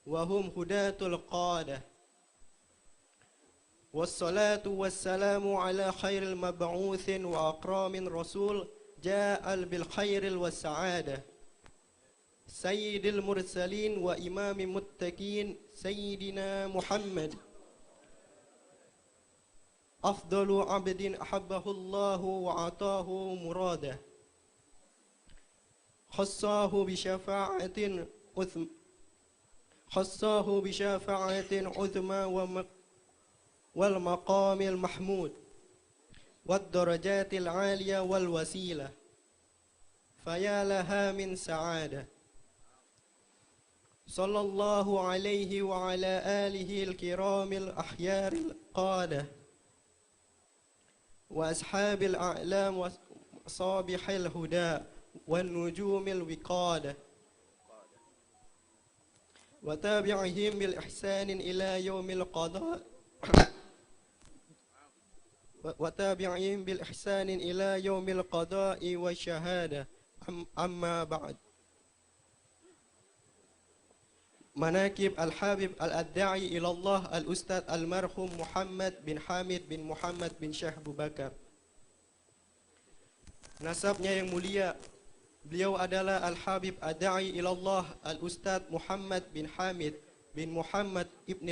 وهم هداة القادة والصلاة والسلام على خير المبعوث وأكرم رسول جاء بالخير والسعادة سيد المرسلين وإمام المتقين سيدنا محمد أفضل عبد أحبه الله وعطاه مراده خصاه بشفاعة عظمى والمقام المحمود والدرجات العالية والوسيلة فيا لها من سعادة صلى الله عليه وعلى آله الكرام الأخيار القادة وأصحاب الأعلام وصابح الهدى والنجوم الوقادة وتابعهم بالإحسان إلى يوم القضاء والشهادة أما بعد. مناكب الحبيب الداعي إلى الله الأستاذ المرحوم محمد bin Hamid bin Muhammad bin Syekh Abu Bakar. Nasabnya yang mulia, beliau adalah Al-Habib Ad-Da'i ila Allah Al-Ustadz Muhammad bin Hamid bin Muhammad Ibn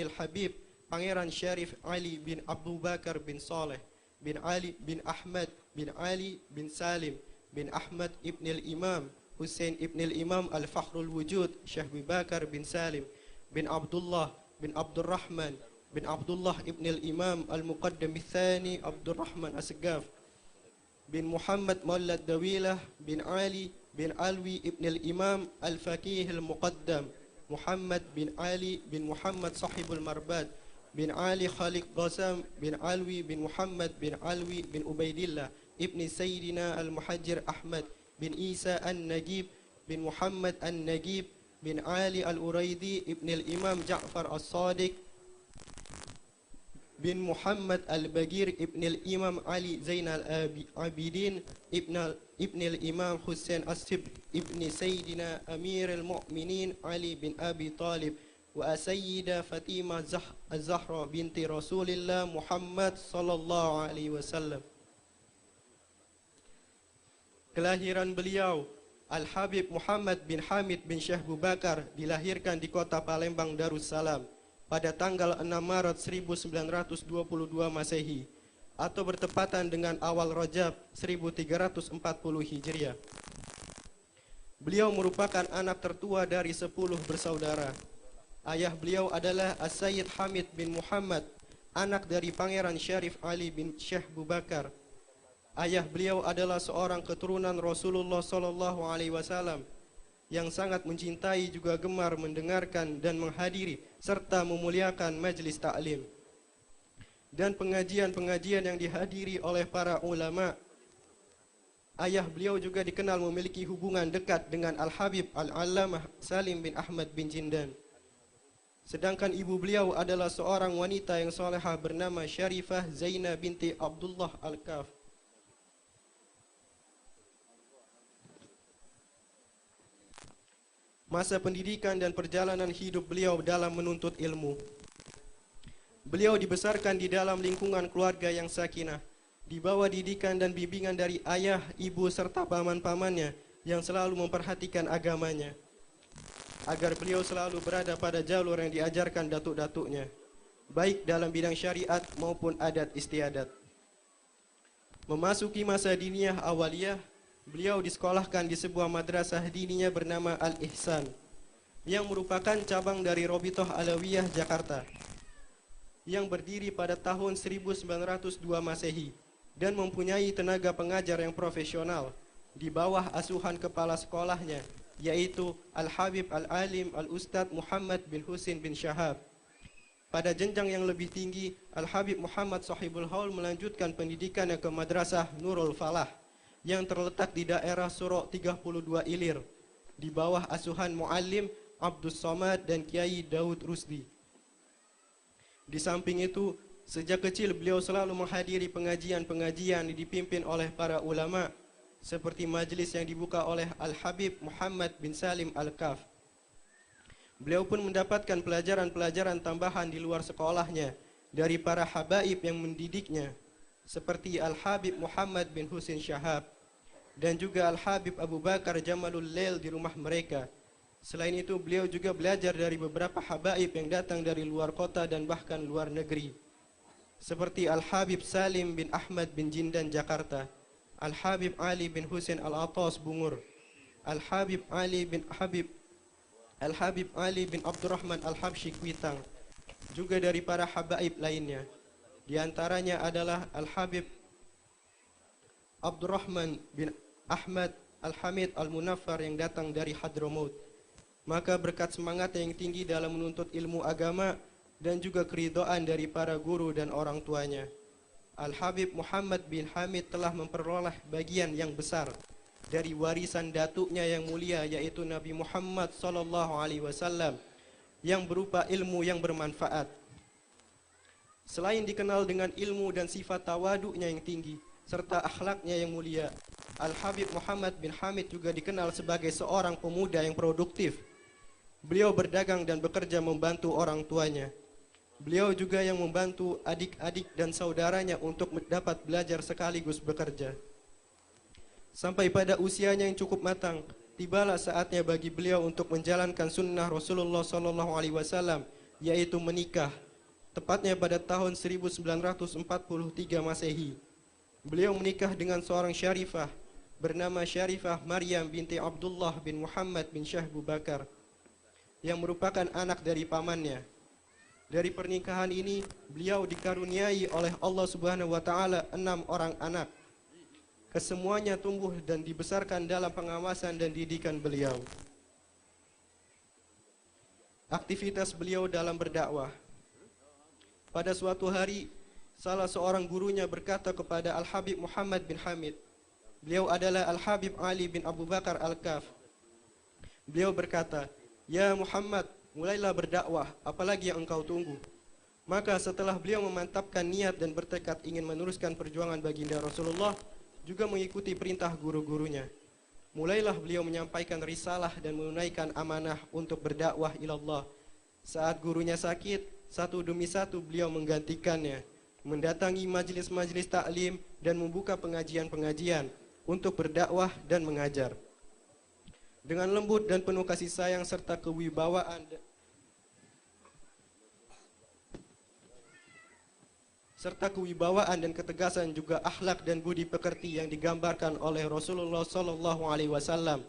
Al-Habib Pangeran Syarif Ali bin Abu Bakar bin Saleh bin Ali bin Ahmad bin Ali bin Salim bin Ahmad ibn al-Imam Hussein ibn al-Imam al-Fakhrul Wujud Syekh Abu Bakar bin Salim bin Abdullah bin Abdurrahman bin Abdullah ibn al-Imam al-Muqaddam al-Thani Abdurrahman As-Segaf bin Muhammad Maulad Dawilah bin Ali bin Alwi ibn al-Imam al-Faqih al-Muqaddam Muhammad bin Ali bin Muhammad Sahibul Marbad bin Ali Khaliq Qasam bin Alwi bin Muhammad bin Alwi bin Ubaidillah ibni Sayyidina Al-Muhajir Ahmad bin Isa An-Nagib bin Muhammad An-Nagib bin Ali Al-Uraidi ibn al-Imam Ja'far As-Sadiq bin Muhammad Al-Bagir ibn al-Imam Ali Zainal Abidin ibn al-Imam Hussein As-Sibq ibn Sayyidina Amir al-Mu'minin Ali bin Abi Talib wa Sayyidah Fatimah Az-Zahra binti Rasulillah Muhammad sallallahu alaihi wasallam. Kelahiran beliau Al-Habib Muhammad bin Hamid bin Syekh Abu Bakar dilahirkan di kota Palembang Darussalam pada tanggal 6 Maret 1922 Masehi atau bertepatan dengan awal Rajab 1340 Hijriah. Beliau merupakan anak tertua dari 10 bersaudara. Ayah beliau adalah As-Sayyid Hamid bin Muhammad, anak dari Pangeran Syarif Ali bin Syekh Abu Bakar. Ayah beliau adalah seorang keturunan Rasulullah sallallahu alaihi wasallam yang sangat mencintai juga gemar mendengarkan dan menghadiri serta memuliakan majelis taklim dan pengajian-pengajian yang dihadiri oleh para ulama. Ayah beliau juga dikenal memiliki hubungan dekat dengan Al-Habib Al-Allamah Salim bin Ahmad bin Jindan. Sedangkan ibu beliau adalah seorang wanita yang solehah bernama Syarifah Zainah binti Abdullah Al-Kaf. Masa pendidikan dan perjalanan hidup beliau dalam menuntut ilmu. Beliau dibesarkan di dalam lingkungan keluarga yang sakinah, di bawah didikan dan bimbingan dari ayah, ibu serta paman-pamannya yang selalu memperhatikan agamanya, agar beliau selalu berada pada jalur yang diajarkan datuk-datuknya, baik dalam bidang syariat maupun adat istiadat. Memasuki masa diniyah awaliyah, beliau disekolahkan di sebuah madrasah diniyah bernama Al-Ihsan, yang merupakan cabang dari Robitoh Alawiyah Jakarta, yang berdiri pada tahun 1902 Masehi dan mempunyai tenaga pengajar yang profesional di bawah asuhan kepala sekolahnya, yaitu Al-Habib Al-Alim Al-Ustadz Muhammad bin Husin bin Syahab. Pada jenjang yang lebih tinggi, Al-Habib Muhammad Sahibul Haul melanjutkan pendidikannya ke Madrasah Nurul Falah yang terletak di daerah Surok 32 Ilir, di bawah asuhan Muallim Abdus Somad dan Kiai Daud Rusdi. Di samping itu, sejak kecil beliau selalu menghadiri pengajian-pengajian yang dipimpin oleh para ulama, seperti majlis yang dibuka oleh Al-Habib Muhammad bin Salim Al-Kaf. Beliau pun mendapatkan pelajaran-pelajaran tambahan di luar sekolahnya dari para habaib yang mendidiknya, seperti Al-Habib Muhammad bin Husin Syahab dan juga Al-Habib Abu Bakar Jamalul Lail di rumah mereka. Selain itu, beliau juga belajar dari beberapa habaib yang datang dari luar kota dan bahkan luar negeri, seperti Al-Habib Salim bin Ahmad bin Jindan Jakarta, Al-Habib Ali bin Husin Al-Atas Bungur, Al-Habib Ali bin Abdurrahman Al-Habsyi Kuitang, juga dari para habaib lainnya. Di antaranya adalah Al-Habib Abdurrahman bin Ahmad Al-Hamid Al-Munaffar yang datang dari Hadramaut. Maka berkat semangat yang tinggi dalam menuntut ilmu agama dan juga keridhaan dari para guru dan orang tuanya, Al-Habib Muhammad bin Hamid telah memperoleh bagian yang besar dari warisan datuknya yang mulia, yaitu Nabi Muhammad SAW, yang berupa ilmu yang bermanfaat. Selain dikenal dengan ilmu dan sifat tawaduknya yang tinggi serta akhlaknya yang mulia, Al-Habib Muhammad bin Hamid juga dikenal sebagai seorang pemuda yang produktif. Beliau berdagang dan bekerja membantu orang tuanya. Beliau juga yang membantu adik-adik dan saudaranya untuk dapat belajar sekaligus bekerja. Sampai pada usianya yang cukup matang, tibalah saatnya bagi beliau untuk menjalankan sunnah Rasulullah SAW, yaitu menikah, tepatnya pada tahun 1943 Masehi. beliau menikah dengan seorang syarifah bernama Syarifah Maryam binti Abdullah bin Muhammad bin Syahbu Bakar yang merupakan anak dari pamannya. Dari pernikahan ini, beliau dikaruniai oleh Allah Subhanahu wa taala 6 orang anak. Kesemuanya tumbuh dan dibesarkan dalam pengawasan dan didikan beliau. Aktivitas beliau dalam berdakwah. Pada suatu hari, salah seorang gurunya berkata kepada Al-Habib Muhammad bin Hamid. Beliau adalah Al-Habib Ali bin Abu Bakar Al-Kaf. Beliau berkata, "Ya Muhammad, mulailah berdakwah, apalagi yang engkau tunggu?" Maka setelah beliau memantapkan niat dan bertekad ingin meneruskan perjuangan baginda Rasulullah, juga mengikuti perintah guru-gurunya, mulailah beliau menyampaikan risalah dan menunaikan amanah untuk berdakwah ilallah. Saat gurunya sakit, satu demi satu beliau menggantikannya, mendatangi majelis-majelis taklim dan membuka pengajian-pengajian untuk berdakwah dan mengajar. Dengan lembut dan penuh kasih sayang serta kewibawaan dan ketegasan, juga akhlak dan budi pekerti yang digambarkan oleh Rasulullah sallallahu alaihi wasallam.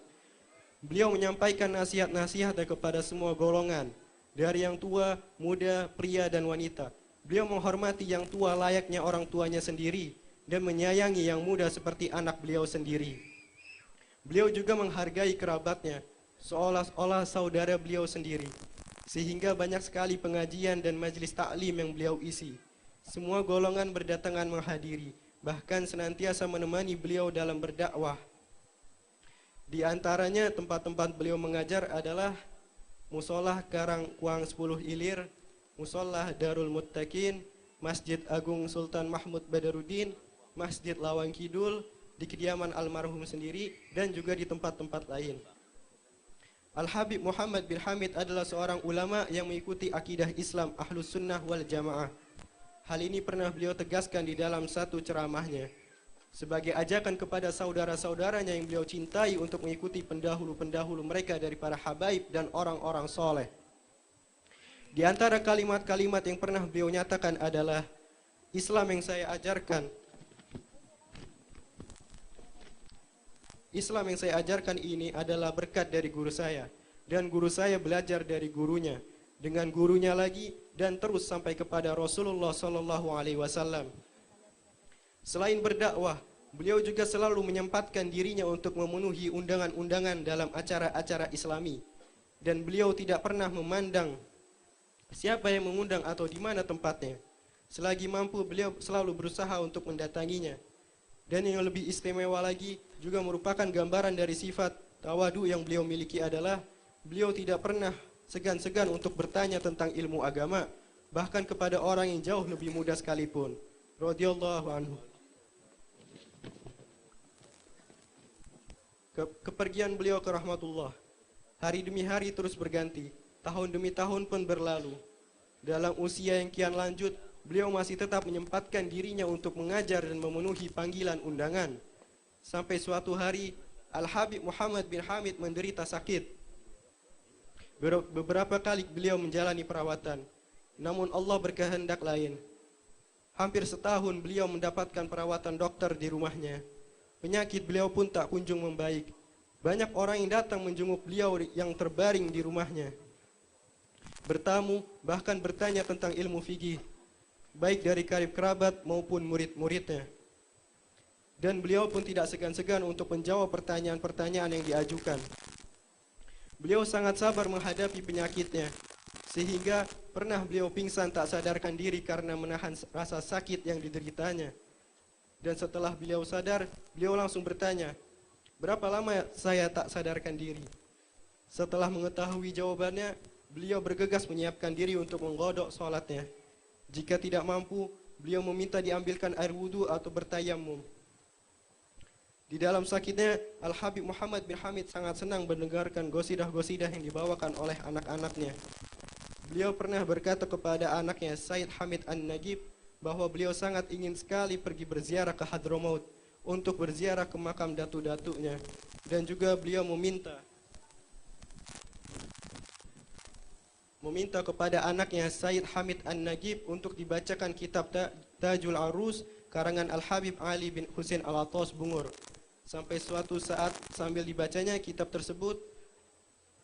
Beliau menyampaikan nasihat-nasihatnya kepada semua golongan, dari yang tua, muda, pria dan wanita. Beliau menghormati yang tua layaknya orang tuanya sendiri dan menyayangi yang muda seperti anak beliau sendiri. Beliau juga menghargai kerabatnya seolah-olah saudara beliau sendiri, sehingga banyak sekali pengajian dan majelis taklim yang beliau isi. Semua golongan berdatangan menghadiri, bahkan senantiasa menemani beliau dalam berdakwah. Di antaranya tempat-tempat beliau mengajar adalah Musolah Karang Kuang 10 Ilir, Musolah Darul Muttaqin, Masjid Agung Sultan Mahmud Badaruddin, Masjid Lawang Kidul, di kediaman almarhum sendiri, dan juga di tempat-tempat lain. Al-Habib Muhammad bin Hamid adalah seorang ulama yang mengikuti akidah Islam Ahlus Sunnah wal Jamaah. Hal ini pernah beliau tegaskan di dalam satu ceramahnya, sebagai ajakan kepada saudara-saudaranya yang beliau cintai untuk mengikuti pendahulu-pendahulu mereka dari para habaib dan orang-orang soleh. Di antara kalimat-kalimat yang pernah beliau nyatakan adalah, Islam yang saya ajarkan ini adalah berkat dari guru saya, dan guru saya belajar dari gurunya, dengan gurunya lagi, dan terus sampai kepada Rasulullah sallallahu alaihi wasallam. Selain berdakwah, beliau juga selalu menyempatkan dirinya untuk memenuhi undangan-undangan dalam acara-acara Islami, dan beliau tidak pernah memandang siapa yang mengundang atau di mana tempatnya. Selagi mampu, beliau selalu berusaha untuk mendatanginya. Dan yang lebih istimewa lagi, juga merupakan gambaran dari sifat tawadu yang beliau miliki adalah, beliau tidak pernah segan-segan untuk bertanya tentang ilmu agama, bahkan kepada orang yang jauh lebih muda sekalipun. Radhiyallahu anhu. Kepergian beliau ke rahmatullah, hari demi hari terus berganti, tahun demi tahun pun berlalu. Dalam usia yang kian lanjut, beliau masih tetap menyempatkan dirinya untuk mengajar dan memenuhi panggilan undangan. Sampai suatu hari, Al-Habib Muhammad bin Hamid menderita sakit. Beberapa kali beliau menjalani perawatan, namun Allah berkehendak lain. Hampir setahun beliau mendapatkan perawatan dokter di rumahnya. Penyakit beliau pun tak kunjung membaik. Banyak orang yang datang menjenguk beliau yang terbaring di rumahnya, bertamu, bahkan bertanya tentang ilmu fikih, baik dari karib kerabat maupun murid-muridnya. Dan beliau pun tidak segan-segan untuk menjawab pertanyaan-pertanyaan yang diajukan. Beliau sangat sabar menghadapi penyakitnya, sehingga pernah beliau pingsan tak sadarkan diri karena menahan rasa sakit yang dideritanya. Dan setelah beliau sadar, beliau langsung bertanya, "Berapa lama saya tak sadarkan diri?" Setelah mengetahui jawabannya, beliau bergegas menyiapkan diri untuk menggodok sholatnya. Jika tidak mampu, beliau meminta diambilkan air wudhu atau bertayamum. Di dalam sakitnya, Al-Habib Muhammad bin Hamid sangat senang mendengarkan gosidah-gosidah yang dibawakan oleh anak-anaknya. Beliau pernah berkata kepada anaknya, Said Hamid An-Nagib, bahwa beliau sangat ingin sekali pergi berziarah ke Hadramaut untuk berziarah ke makam datu-datunya. Dan juga beliau meminta kepada anaknya Said Hamid An-Nagib untuk dibacakan kitab Tajul Arus karangan Al-Habib Ali bin Husain Al-Attas Bungur. Sampai suatu saat sambil dibacanya kitab tersebut,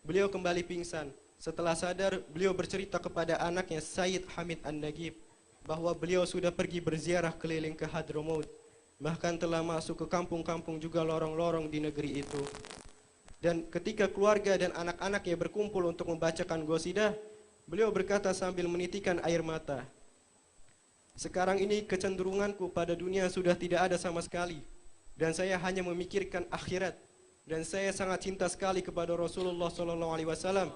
beliau kembali pingsan. Setelah sadar, beliau bercerita kepada anaknya Sayyid Hamid An-Nagib bahwa beliau sudah pergi berziarah keliling ke Hadramaut, bahkan telah masuk ke kampung-kampung juga lorong-lorong di negeri itu. Dan ketika keluarga dan anak-anaknya berkumpul untuk membacakan qasidah, beliau berkata sambil menitikan air mata, "Sekarang ini kecenderunganku pada dunia sudah tidak ada sama sekali, dan saya hanya memikirkan akhirat, dan saya sangat cinta sekali kepada Rasulullah SAW,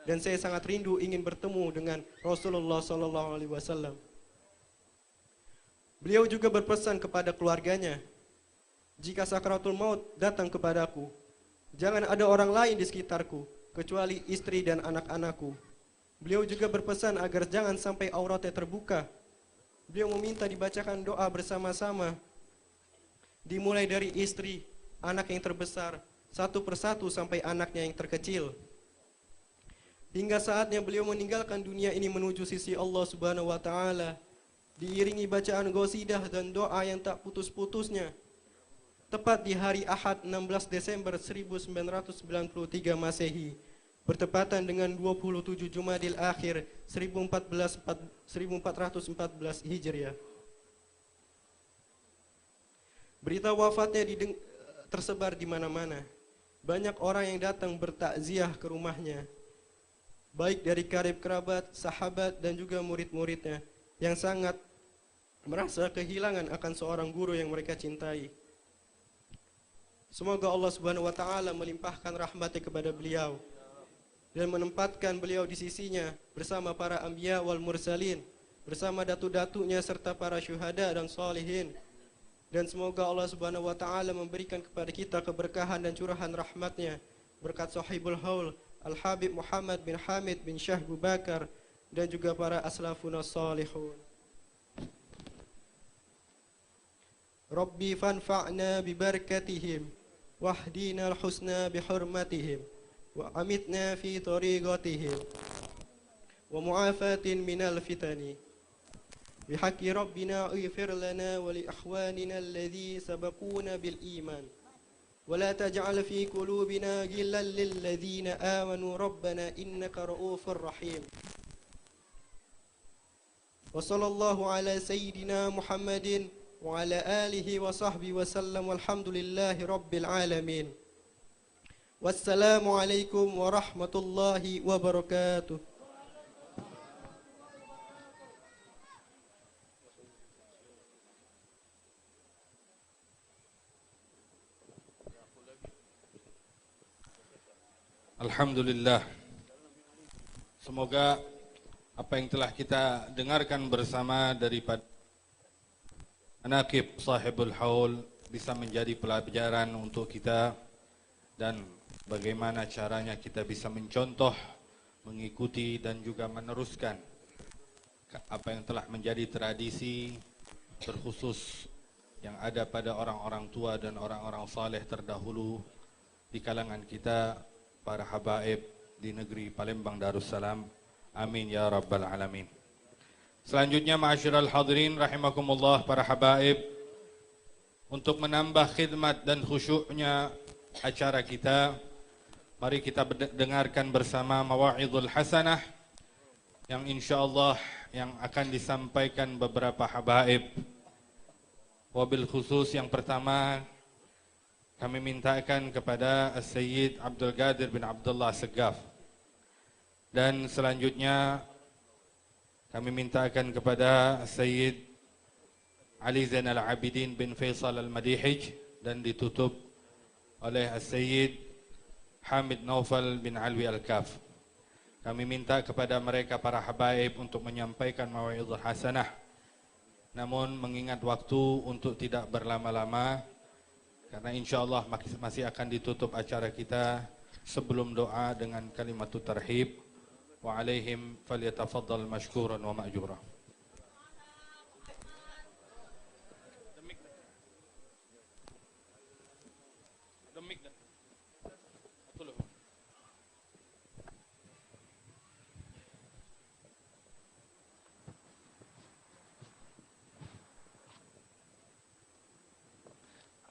dan saya sangat rindu ingin bertemu dengan Rasulullah SAW." Beliau juga berpesan kepada keluarganya, "Jika sakaratul maut datang kepadaku, jangan ada orang lain di sekitarku kecuali istri dan anak-anakku." Beliau juga berpesan agar jangan sampai auratnya terbuka. Beliau meminta dibacakan doa bersama-sama, dimulai dari istri, anak yang terbesar, satu persatu sampai anaknya yang terkecil. Hingga saatnya beliau meninggalkan dunia ini menuju sisi Allah Subhanahu wa Ta'ala, diiringi bacaan qasidah dan doa yang tak putus-putusnya. Tepat di hari Ahad 16 Desember 1993 Masehi, bertepatan dengan 27 Jumadil Akhir 1414 Hijriah. Berita wafatnya tersebar di mana-mana. Banyak orang yang datang bertakziah ke rumahnya, baik dari karib kerabat, sahabat, dan juga murid-muridnya yang sangat merasa kehilangan akan seorang guru yang mereka cintai. Semoga Allah Subhanahu wa Ta'ala melimpahkan rahmatnya kepada beliau dan menempatkan beliau di sisinya bersama para anbiya wal mursalin, bersama datu-datunya serta para syuhada dan salihin. Dan semoga Allah Subhanahu wa Ta'ala memberikan kepada kita keberkahan dan curahan rahmatnya berkat sahibul haul Al-Habib Muhammad bin Hamid bin Syah Abu Bakar dan juga para aslafun salihun. Rabbi fanfa'na bibarakatihim wahdina al-husna bihurmatihim wa amitna fi tariqatihim wa mu'afatin minal fitani bihaqqi rabbina ighfir lana wa li akhwanina alladhi sabaquna bil iman wa la taj'al fi qulubina ghillan lil ladzina amanu rabbana innaka ra'ufur rahim. Wa sallallahu ala sayyidina Muhammadin wa ala alihi wa sahbihi wa sallam walhamdulillahi rabbil alamin. Wassalamualaikum warahmatullahi wabarakatuh. Alhamdulillah. Semoga apa yang telah kita dengarkan bersama daripada Anaqib Sahibul Haul bisa menjadi pelajaran untuk kita dan bagaimana caranya kita bisa mencontoh, mengikuti dan juga meneruskan apa yang telah menjadi tradisi terkhusus yang ada pada orang-orang tua dan orang-orang saleh terdahulu di kalangan kita para habaib di negeri Palembang Darussalam. Amin ya rabbal alamin. Selanjutnya ma'asyiral hadirin rahimakumullah para habaib, untuk menambah khidmat dan khusyuknya acara kita, mari kita dengarkan bersama mawa'idul hasanah yang insyaallah yang akan disampaikan beberapa habaib. Wabil khusus yang pertama kami mintakan kepada As-Sayyid Abdul Qadir bin Abdullah Segaf, dan selanjutnya kami mintakan kepada Sayyid Ali Zainal Abidin bin Faisal Al-Madihij, dan ditutup oleh Sayyid Hamid Naufal bin Alwi Al-Kaf. Kami minta kepada mereka para habaib untuk menyampaikan mawa'idul hasanah, namun mengingat waktu untuk tidak berlama-lama, karena insyaallah masih akan ditutup acara kita sebelum doa dengan kalimatut tarhib. Wa alaihim falyatafaddal mashkuran wa ma'jura.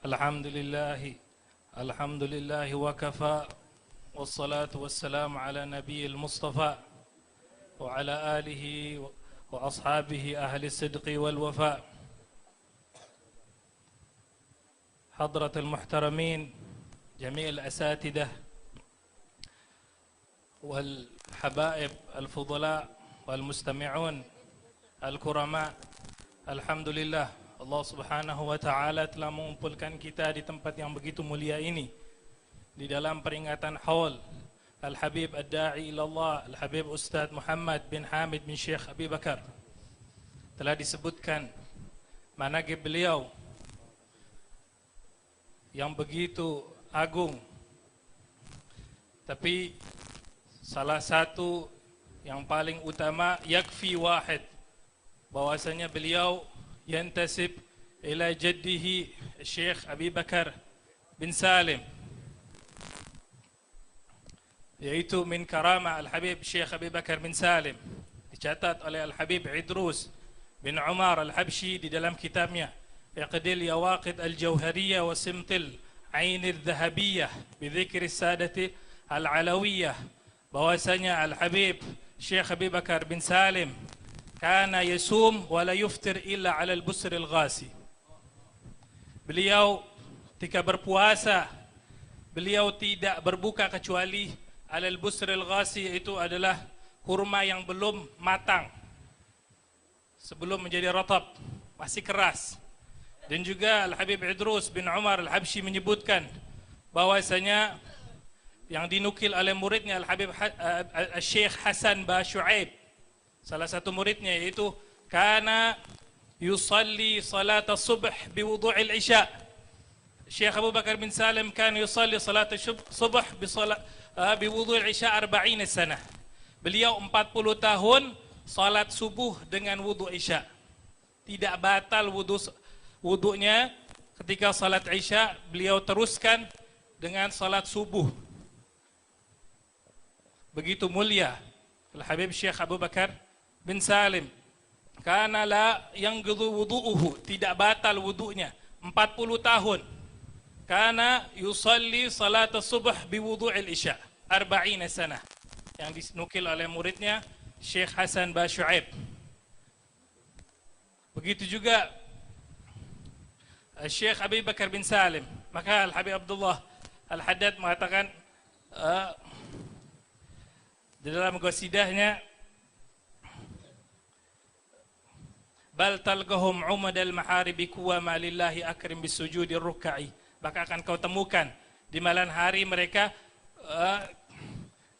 Alhamdulillah wa kafa wassalatu wassalamu ala nabiyil mustafa wa ala alihi wa ashabihi ahli sidqi wal wafa. Hadratul muhtaramin jami'il asatidah wal habaib al fudala wal mustami'un al kurama. Alhamdulillah, Allah Subhanahu wa taala telah mengumpulkan kita di tempat yang begitu mulia ini di dalam peringatan Haul Al-Habib Ad-Da'i ila Allah Al-Habib Ustaz Muhammad bin Hamid bin Syekh Abi Bakar. Telah disebutkan manaqib beliau yang begitu agung. Tapi salah satu yang paling utama yakfi wahid, bahwasanya beliau yantasib ila jaddihi Syekh Abi Bakar bin Salim, yaitu min karama Al-Habib Syekh Abi Bakar bin Salim, dicatat oleh Al-Habib Idrus bin Umar Al-Habshi di dalam kitabnya Iqdil Yawaqid Al-Jawhariyah wa Simtil Ain Al-Dhahabiyah Bidhikri Sadati Al-Alawiyah, bahwasanya Al-Habib Syekh Abi Bakar bin Salim kana yasum wa la yuftir illa ala al-busr al-ghasi. Beliau ketika berpuasa, beliau tidak berbuka kecuali ala al-busr al-ghasi, itu adalah kurma yang belum matang, sebelum menjadi ratab, masih keras. Dan juga Al-Habib Idrus bin Umar Al-Habshi menyebutkan bahwasanya yang dinukil oleh muridnya Al-Habib Syekh Hasan Ba Shu'aib, salah satu muridnya, yaitu kana yusalli salat as-subh biwudu'il isya. Syekh Abu Bakar bin Salim kana yusalli salat as-subh biwudu'il isya 40 sana. Beliau 40 tahun salat subuh dengan wudu' isya. Tidak batal wudu'nya ketika salat isya, beliau teruskan dengan salat subuh. Begitu mulia Al-Habib Syekh Abu Bakar bin Salim. Kana la yanqidhu wudu'uhu, tidak batal wudu'nya 40 tahun. Kana yusalli salat as-subh biwudu'il isya 40 sana, yang dinukil oleh muridnya Syekh Hasan Ba Shu'aib. Begitu juga Syekh Abi Bakar bin Salim. Maka Al-Habib Abdullah Al-Haddad mengatakan di dalam qasidahnya, bal talqahum umadal maharibi kuwama lillahi akrim bisujudi ruk'i. Maka akan kau temukan di malam hari mereka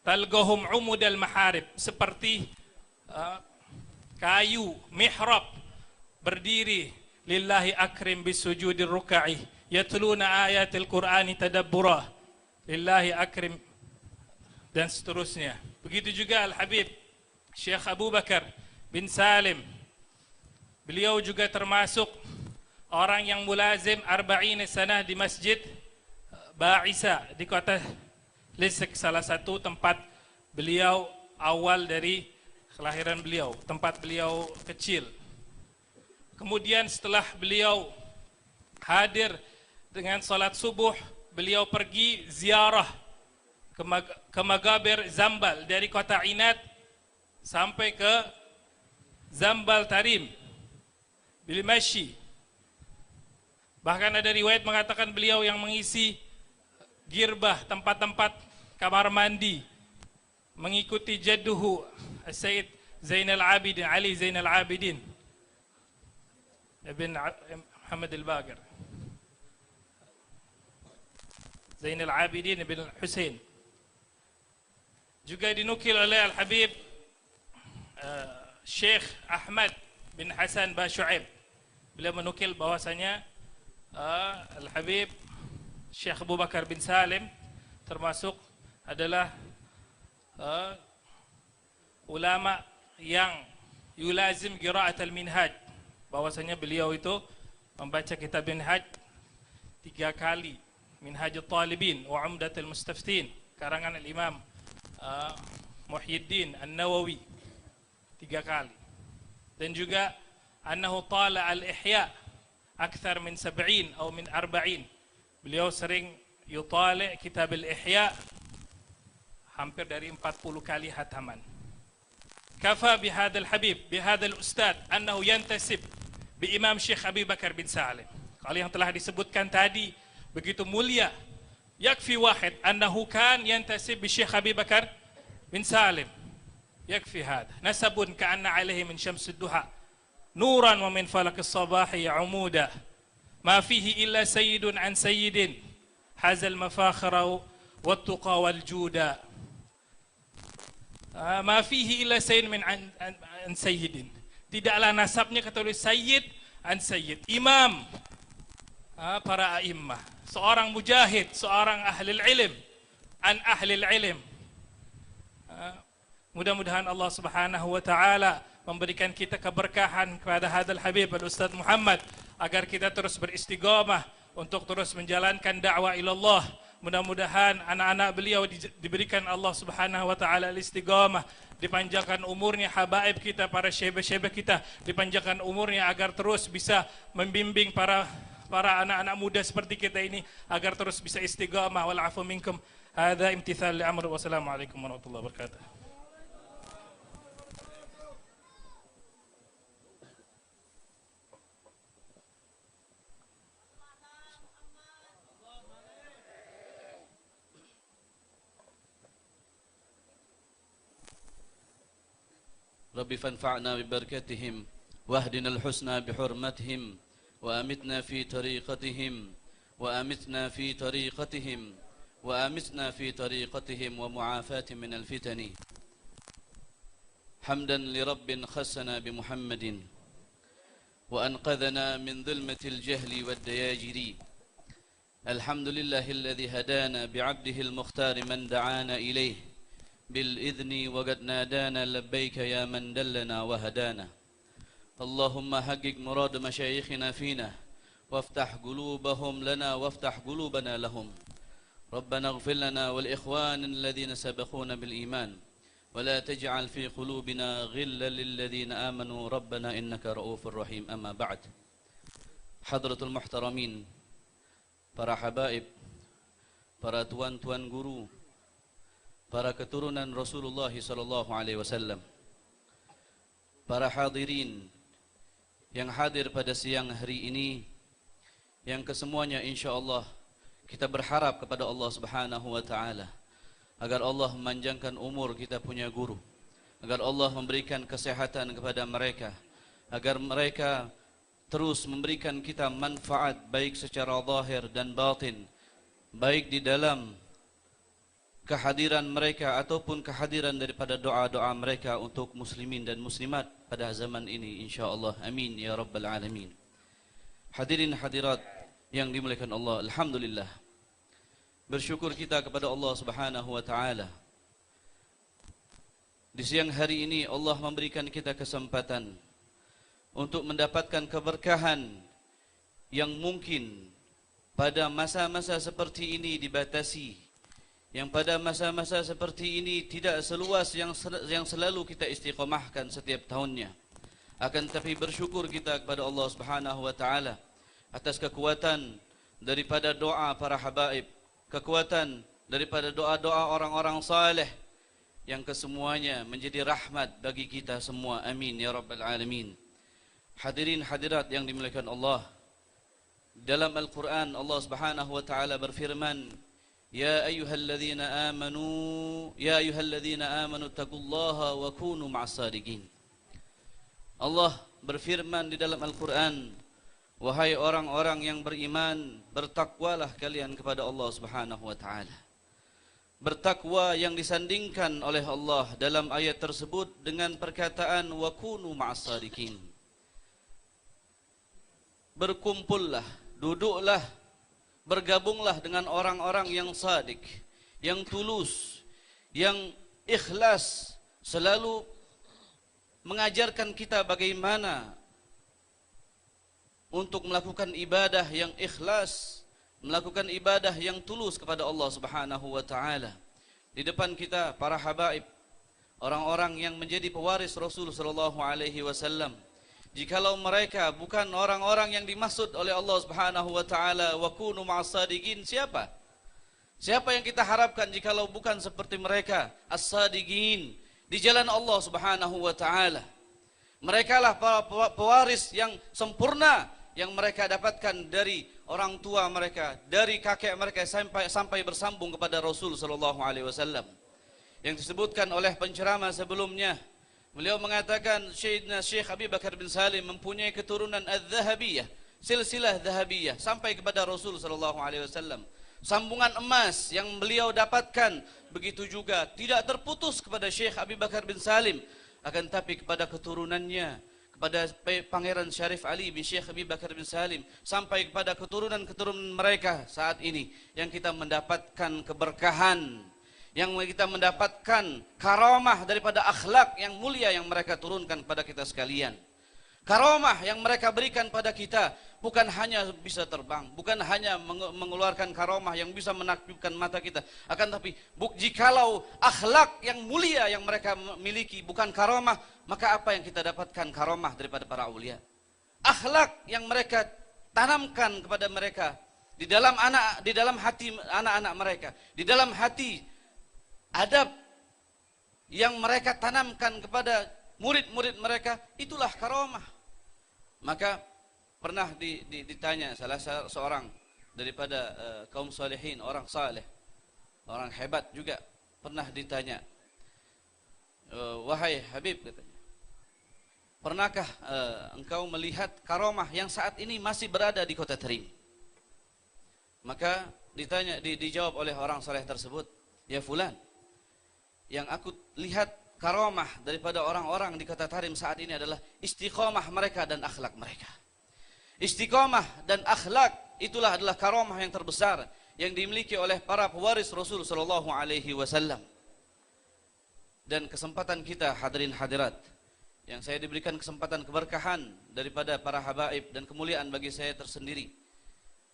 talqahum umudal maharib, seperti kayu mihrab berdiri, lillahi akrim bisujudi ruk'i, yatluna ayatil qur'ani tadabbura, lillahi akrim, dan seterusnya. Begitu juga Al-Habib Syekh Abu Bakar bin Salim, beliau juga termasuk orang yang mulazim 40 sana di Masjid Ba'isa di kota Lisek, salah satu tempat beliau awal dari kelahiran beliau, tempat beliau kecil. Kemudian setelah beliau hadir dengan salat subuh, beliau pergi ziarah ke Magabir Zambal, dari kota Inat sampai ke Zambal Tarim bil Mashi. Bahkan ada riwayat mengatakan beliau yang mengisi girbah, tempat-tempat kamar mandi, mengikuti jadduhu Sayyid Zainal Abidin, Ali Zainal Abidin ibn Muhammad al-Baqir, Zainal Abidin ibn Hussein. Juga dinukil oleh Al-Habib Syekh Ahmad bin Hasan Ba Shu'aib. Beliau menukil bahwasanya Al-Habib Syekh Abu Bakar bin Salim termasuk adalah ulama yang yulazim qira'at al-minhaj, bahwasanya beliau itu membaca kitab minhaj 3 kali, Minhajut Talibin wa Umdatul Mustaftin, karangan al-Imam Muhyiddin An-Nawawi, 3 kali. Dan juga annahu tala al-ihya akthar min 70 atau min 40, Beliau sering yutali' kitab al-Ihya, hampir dari 40 kali hataman. Kafa bihadal habib, bihadal ustad, annahu yantasib bi Imam Syekh Abi Bakar bin Salim. Kalau yang telah disebutkan tadi begitu mulia, yakfi wahid annahu kan yantasib bi Syekh Abi Bakar bin Salim. Yakfi hada. Nasabun ka'anna alaihi min syamsid duha, nuran wa min falakis sabahi umuda. Ma fihi illa sayyidun an sayyidin, hazal mafakhra wa tuqa wal juda. Ma fihi illa sayyid min an sayyidin. Tidaklah nasabnya kata oleh sayyid an sayyid. Imam para a'immah, seorang mujahid, seorang ahli ilm, an ahli ilm. Mudah-mudahan Allah Subhanahu wa taala memberikan kita keberkahan kepada hadal habib al-Ustaz Muhammad, agar kita terus beristiqamah untuk terus menjalankan dakwah ilallah. Mudah-mudahan anak-anak beliau diberikan Allah Subhanahu wa taala istiqamah, dipanjangkan umurnya habaib kita, para syekh-syekh kita, dipanjangkan umurnya agar terus bisa membimbing para anak-anak muda seperti kita ini agar terus bisa istiqamah. Wal afu minkum. Hadza imtithal li amr. Wassalamualaikum warahmatullahi wabarakatuh. رب فانفعنا ببركتهم واهدنا الحسنى بحرمتهم وأمتنا في طريقتهم وأمتنا في طريقتهم وأمتنا في طريقتهم ومعافاة من الفتن. حمدا لرب خصنا بمحمد وأنقذنا من ظلمة الجهل والدياجر. الحمد لله الذي هدانا بعبده المختار من دعانا إليه بالإذن وقد نادانا لبيك يا من دلنا وهدانا. اللهم حقق مراد مشايخنا فينا وافتح قلوبهم لنا وافتح قلوبنا لهم. ربنا اغفر لنا والإخوان الذين سبقونا بالإيمان ولا تجعل في قلوبنا غلا للذين آمنوا ربنا إنك رؤوف رحيم. أما بعد. حضرة المحترمين, para habaib, para tuan-tuan guru, para keturunan Rasulullah sallallahu alaihi wasallam, para hadirin yang hadir pada siang hari ini, yang kesemuanya insyaallah kita berharap kepada Allah Subhanahu wa taala agar Allah memanjangkan umur kita punya guru, agar Allah memberikan kesehatan kepada mereka, agar mereka terus memberikan kita manfaat baik secara zahir dan batin, baik di dalam kehadiran mereka ataupun kehadiran daripada doa-doa mereka untuk muslimin dan muslimat pada zaman ini insyaallah. Amin ya rabbal alamin. Hadirin hadirat yang dimuliakan Allah, alhamdulillah, bersyukur kita kepada Allah Subhanahu wa taala. Di siang hari ini Allah memberikan kita kesempatan untuk mendapatkan keberkahan yang mungkin pada masa-masa seperti ini dibatasi, yang pada masa-masa seperti ini tidak seluas yang selalu kita istiqamahkan setiap tahunnya. Akan tetapi bersyukur kita kepada Allah Subhanahu wa taala atas kekuatan daripada doa para habaib, kekuatan daripada doa-doa orang-orang saleh yang kesemuanya menjadi rahmat bagi kita semua. Amin ya rabbal alamin. Hadirin hadirat yang dimuliakan Allah, dalam Al-Quran Allah Subhanahu wa taala berfirman, Ya ayyuhalladzina amanu taqullaha wa kunu ma'as-sadiqin. Allah berfirman di dalam Al-Quran, wahai orang-orang yang beriman, bertakwalah kalian kepada Allah Subhanahu wa taala. Bertakwa yang disandingkan oleh Allah dalam ayat tersebut dengan perkataan wa kunu ma'as-sadiqin. Berkumpullah, duduklah, bergabunglah dengan orang-orang yang sadik, yang tulus, yang ikhlas, selalu mengajarkan kita bagaimana untuk melakukan ibadah yang ikhlas, melakukan ibadah yang tulus kepada Allah Subhanahu wa taala. Di depan kita para habaib, orang-orang yang menjadi pewaris Rasul sallallahu alaihi wasallam, jikalau mereka bukan orang-orang yang dimaksud oleh Allah Subhanahu wa taala, wa kunu ma'as-sadiqin, siapa? Siapa yang kita harapkan jikalau bukan seperti mereka, as-sadiqin, di jalan Allah Subhanahu wa taala. Mereka lah para pewaris yang sempurna yang mereka dapatkan dari orang tua mereka, dari kakek mereka sampai bersambung kepada Rasul sallallahu alaihi wasallam. Yang disebutkan oleh penceramah sebelumnya, beliau mengatakan Sayyidina Syekh Abi Bakar bin Salim mempunyai keturunan az-zahabiyah, silsilah zahabiyah sampai kepada Rasul sallallahu alaihi wasallam. Sambungan emas yang beliau dapatkan begitu juga tidak terputus kepada Syekh Abi Bakar bin Salim, akan tapi kepada keturunannya, kepada Pangeran Syarif Ali bin Syekh Abi Bakar bin Salim, sampai kepada keturunan-keturunan mereka saat ini, yang kita mendapatkan keberkahan, yang kita mendapatkan karamah daripada akhlak yang mulia yang mereka turunkan kepada kita sekalian. Karamah yang mereka berikan pada kita bukan hanya bisa terbang, bukan hanya mengeluarkan karamah yang bisa menakjubkan mata kita, akan tapi jikalau akhlak yang mulia yang mereka miliki bukan karamah, maka apa yang kita dapatkan karamah daripada para aulia? Akhlak yang mereka tanamkan kepada mereka di dalam hati anak-anak mereka, di dalam hati adab yang mereka tanamkan kepada murid-murid mereka, itulah karamah. Maka pernah ditanya salah seorang daripada kaum salihin, orang saleh, orang hebat juga, pernah ditanya, wahai Habib, katanya, pernahkah engkau melihat karamah yang saat ini masih berada di kota Tarim? Maka dijawab oleh orang saleh tersebut, ya fulan, yang aku lihat karamah daripada orang-orang di kota Tarim saat ini adalah istiqamah mereka dan akhlak mereka. Istiqamah dan akhlak itulah adalah karamah yang terbesar yang dimiliki oleh para pewaris Rasul sallallahu alaihi wasallam. Dan kesempatan kita hadirin hadirat, yang saya diberikan kesempatan keberkahan daripada para habaib dan kemuliaan bagi saya tersendiri,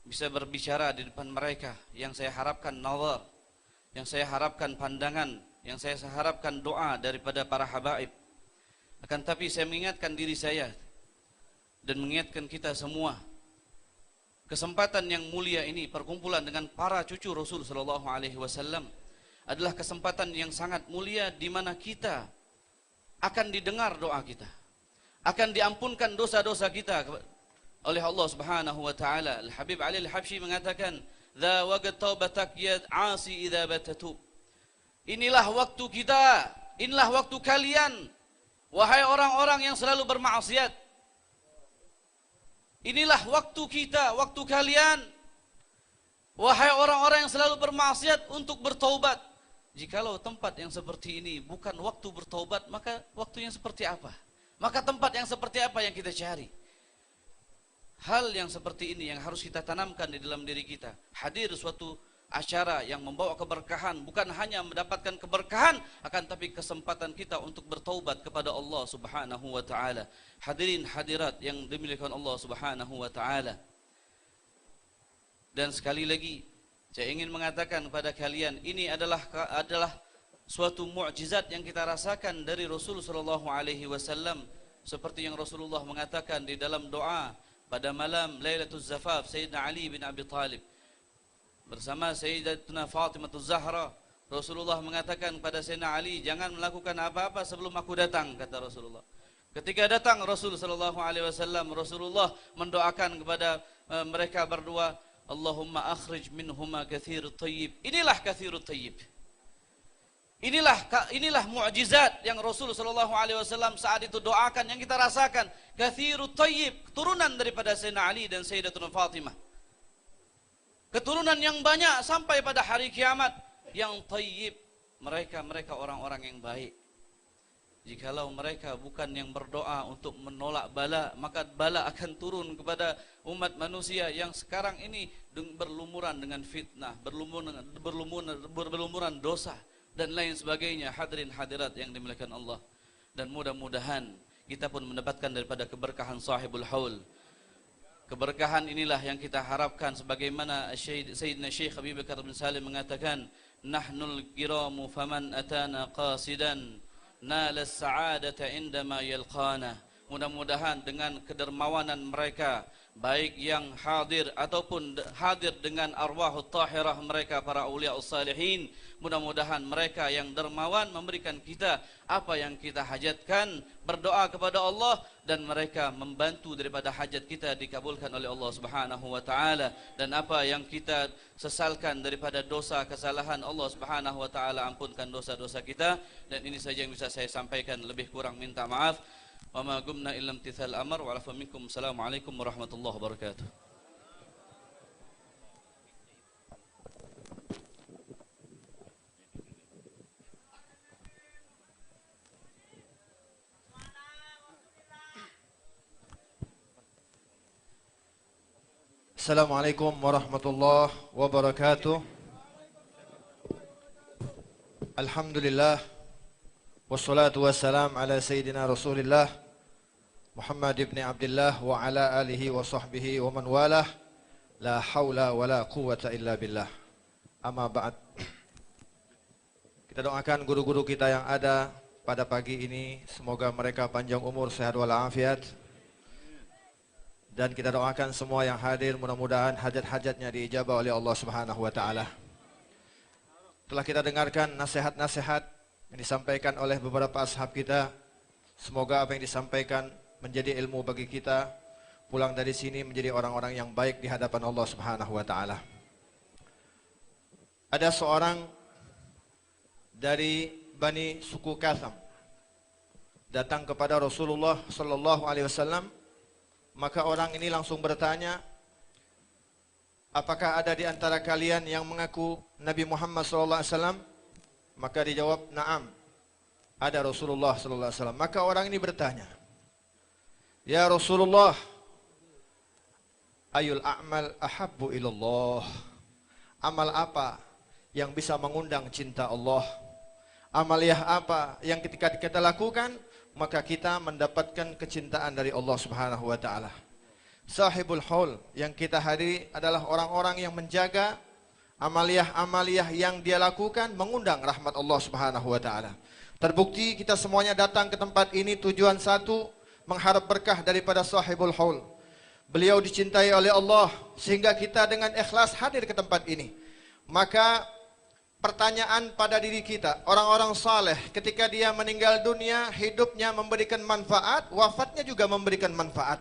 bisa berbicara di depan mereka, yang saya harapkan nazar, yang saya harapkan pandangan, yang saya harapkan doa daripada para habaib. Akan tapi saya mengingatkan diri saya dan mengingatkan kita semua, kesempatan yang mulia ini, perkumpulan dengan para cucu Rasul sallallahu alaihi wasallam, adalah kesempatan yang sangat mulia di mana kita akan didengar doa kita, akan diampunkan dosa-dosa kita oleh Allah Subhanahu wa taala. Al-Habib Ali Al-Habsyi mengatakan, "Dza waqt taubatak ya 'asi idza batatub." Inilah waktu kita, inilah waktu kalian, wahai orang-orang yang selalu bermaksiat. Inilah waktu kita, waktu kalian, wahai orang-orang yang selalu bermaksiat, untuk bertaubat. Jikalau tempat yang seperti ini bukan waktu bertaubat, maka waktu yang seperti apa? Maka tempat yang seperti apa yang kita cari? Hal yang seperti ini yang harus kita tanamkan di dalam diri kita. Hadir suatu acara yang membawa keberkahan, bukan hanya mendapatkan keberkahan, akan tapi kesempatan kita untuk bertaubat kepada Allah Subhanahu wa taala. Hadirin hadirat yang dimuliakan Allah Subhanahu wa taala. Dan sekali lagi saya ingin mengatakan kepada kalian, ini adalah suatu mukjizat yang kita rasakan dari Rasul sallallahu alaihi wasallam, seperti yang Rasulullah mengatakan di dalam doa pada malam Lailatul Zafaf Sayyidina Ali bin Abi Thalib bersama Sayyidatuna Fatimah Zahra. Rasulullah mengatakan kepada Sayyidina Ali, jangan melakukan apa-apa sebelum aku datang, kata Rasulullah. Ketika datang Rasul sallallahu alaihi wasallam, Rasulullah mendoakan kepada mereka berdua, Allahumma akhrij minhuma katsirut thayyib. Inilah katsirut thayyib. Inilah mukjizat yang Rasul sallallahu alaihi wasallam saat itu doakan, yang kita rasakan. Katsirut thayyib, keturunan daripada Sayyidina Ali dan Sayyidatuna Fatimah. Keturunan yang banyak sampai pada hari kiamat, yang thayyib, mereka orang-orang yang baik. Jikalau mereka bukan yang berdoa untuk menolak bala, maka bala akan turun kepada umat manusia yang sekarang ini berlumuran dengan fitnah, berlumuran dosa dan lain sebagainya. Hadirin hadirat yang dimuliakan Allah. Dan mudah-mudahan kita pun mendapatkan daripada keberkahan sahibul haul. Keberkahan inilah yang kita harapkan, sebagaimana Sayyidina Syekh Abi Bakar bin Salim mengatakan, nahnul kiramu faman atana qasidan nala as-sa'adata indama yalqana Mudah-mudahan dengan kedermawanan mereka, baik yang hadir ataupun hadir dengan arwahut tahirah mereka, para auliaus salihin, mudah-mudahan mereka yang dermawan memberikan kita apa yang kita hajatkan, berdoa kepada Allah, dan mereka membantu daripada hajat kita dikabulkan oleh Allah Subhanahu wa taala, dan apa yang kita sesalkan daripada dosa kesalahan, Allah Subhanahu wa taala ampunkan dosa-dosa kita. Dan ini saja yang bisa saya sampaikan, lebih kurang minta maaf. Wa ma gumna illa imtithal amr wa alafa minkum. Assalamualaikum warahmatullahi wabarakatuh. Assalamualaikum warahmatullahi wabarakatuh. Alhamdulillah, wassalatu wassalam ala sayyidina Rasulillah Muhammad ibn Abdullah wa ala alihi wa sahbihi wa man walah. La hawla wa la quwwata illa billah. Amma ba'd. Kita doakan guru-guru kita yang ada pada pagi ini, semoga mereka panjang umur, sehat walafiat. Dan kita doakan semua yang hadir, mudah-mudahan hajat-hajatnya diijabah oleh Allah Subhanahu wa taala. Telah kita dengarkan nasihat-nasihat yang disampaikan oleh beberapa ashab kita. Semoga apa yang disampaikan menjadi ilmu bagi kita, pulang dari sini menjadi orang-orang yang baik di hadapan Allah Subhanahu wa taala. Ada seorang dari Bani suku Katham datang kepada Rasulullah sallallahu alaihi wasallam, maka orang ini langsung bertanya, apakah ada di antara kalian yang mengaku Nabi Muhammad sallallahu alaihi wasallam? Maka dijawab, na'am, ada Rasulullah sallallahu alaihi wasallam. Maka orang ini bertanya, ya Rasulullah, ayul a'mal ahabbu ilallah? Amal apa yang bisa mengundang cinta Allah? Amaliyah apa yang ketika kita lakukan maka kita mendapatkan kecintaan dari Allah Subhanahu wa taala? Sahibul haul yang kita hadiri adalah orang-orang yang menjaga amaliyah-amaliyah yang dia lakukan mengundang rahmat Allah Subhanahu wa taala. Terbukti kita semuanya datang ke tempat ini tujuan satu, mengharap berkah daripada sahibul haul. Beliau dicintai oleh Allah sehingga kita dengan ikhlas hadir ke tempat ini. Maka pertanyaan pada diri kita, orang-orang saleh ketika dia meninggal dunia, hidupnya memberikan manfaat, wafatnya juga memberikan manfaat.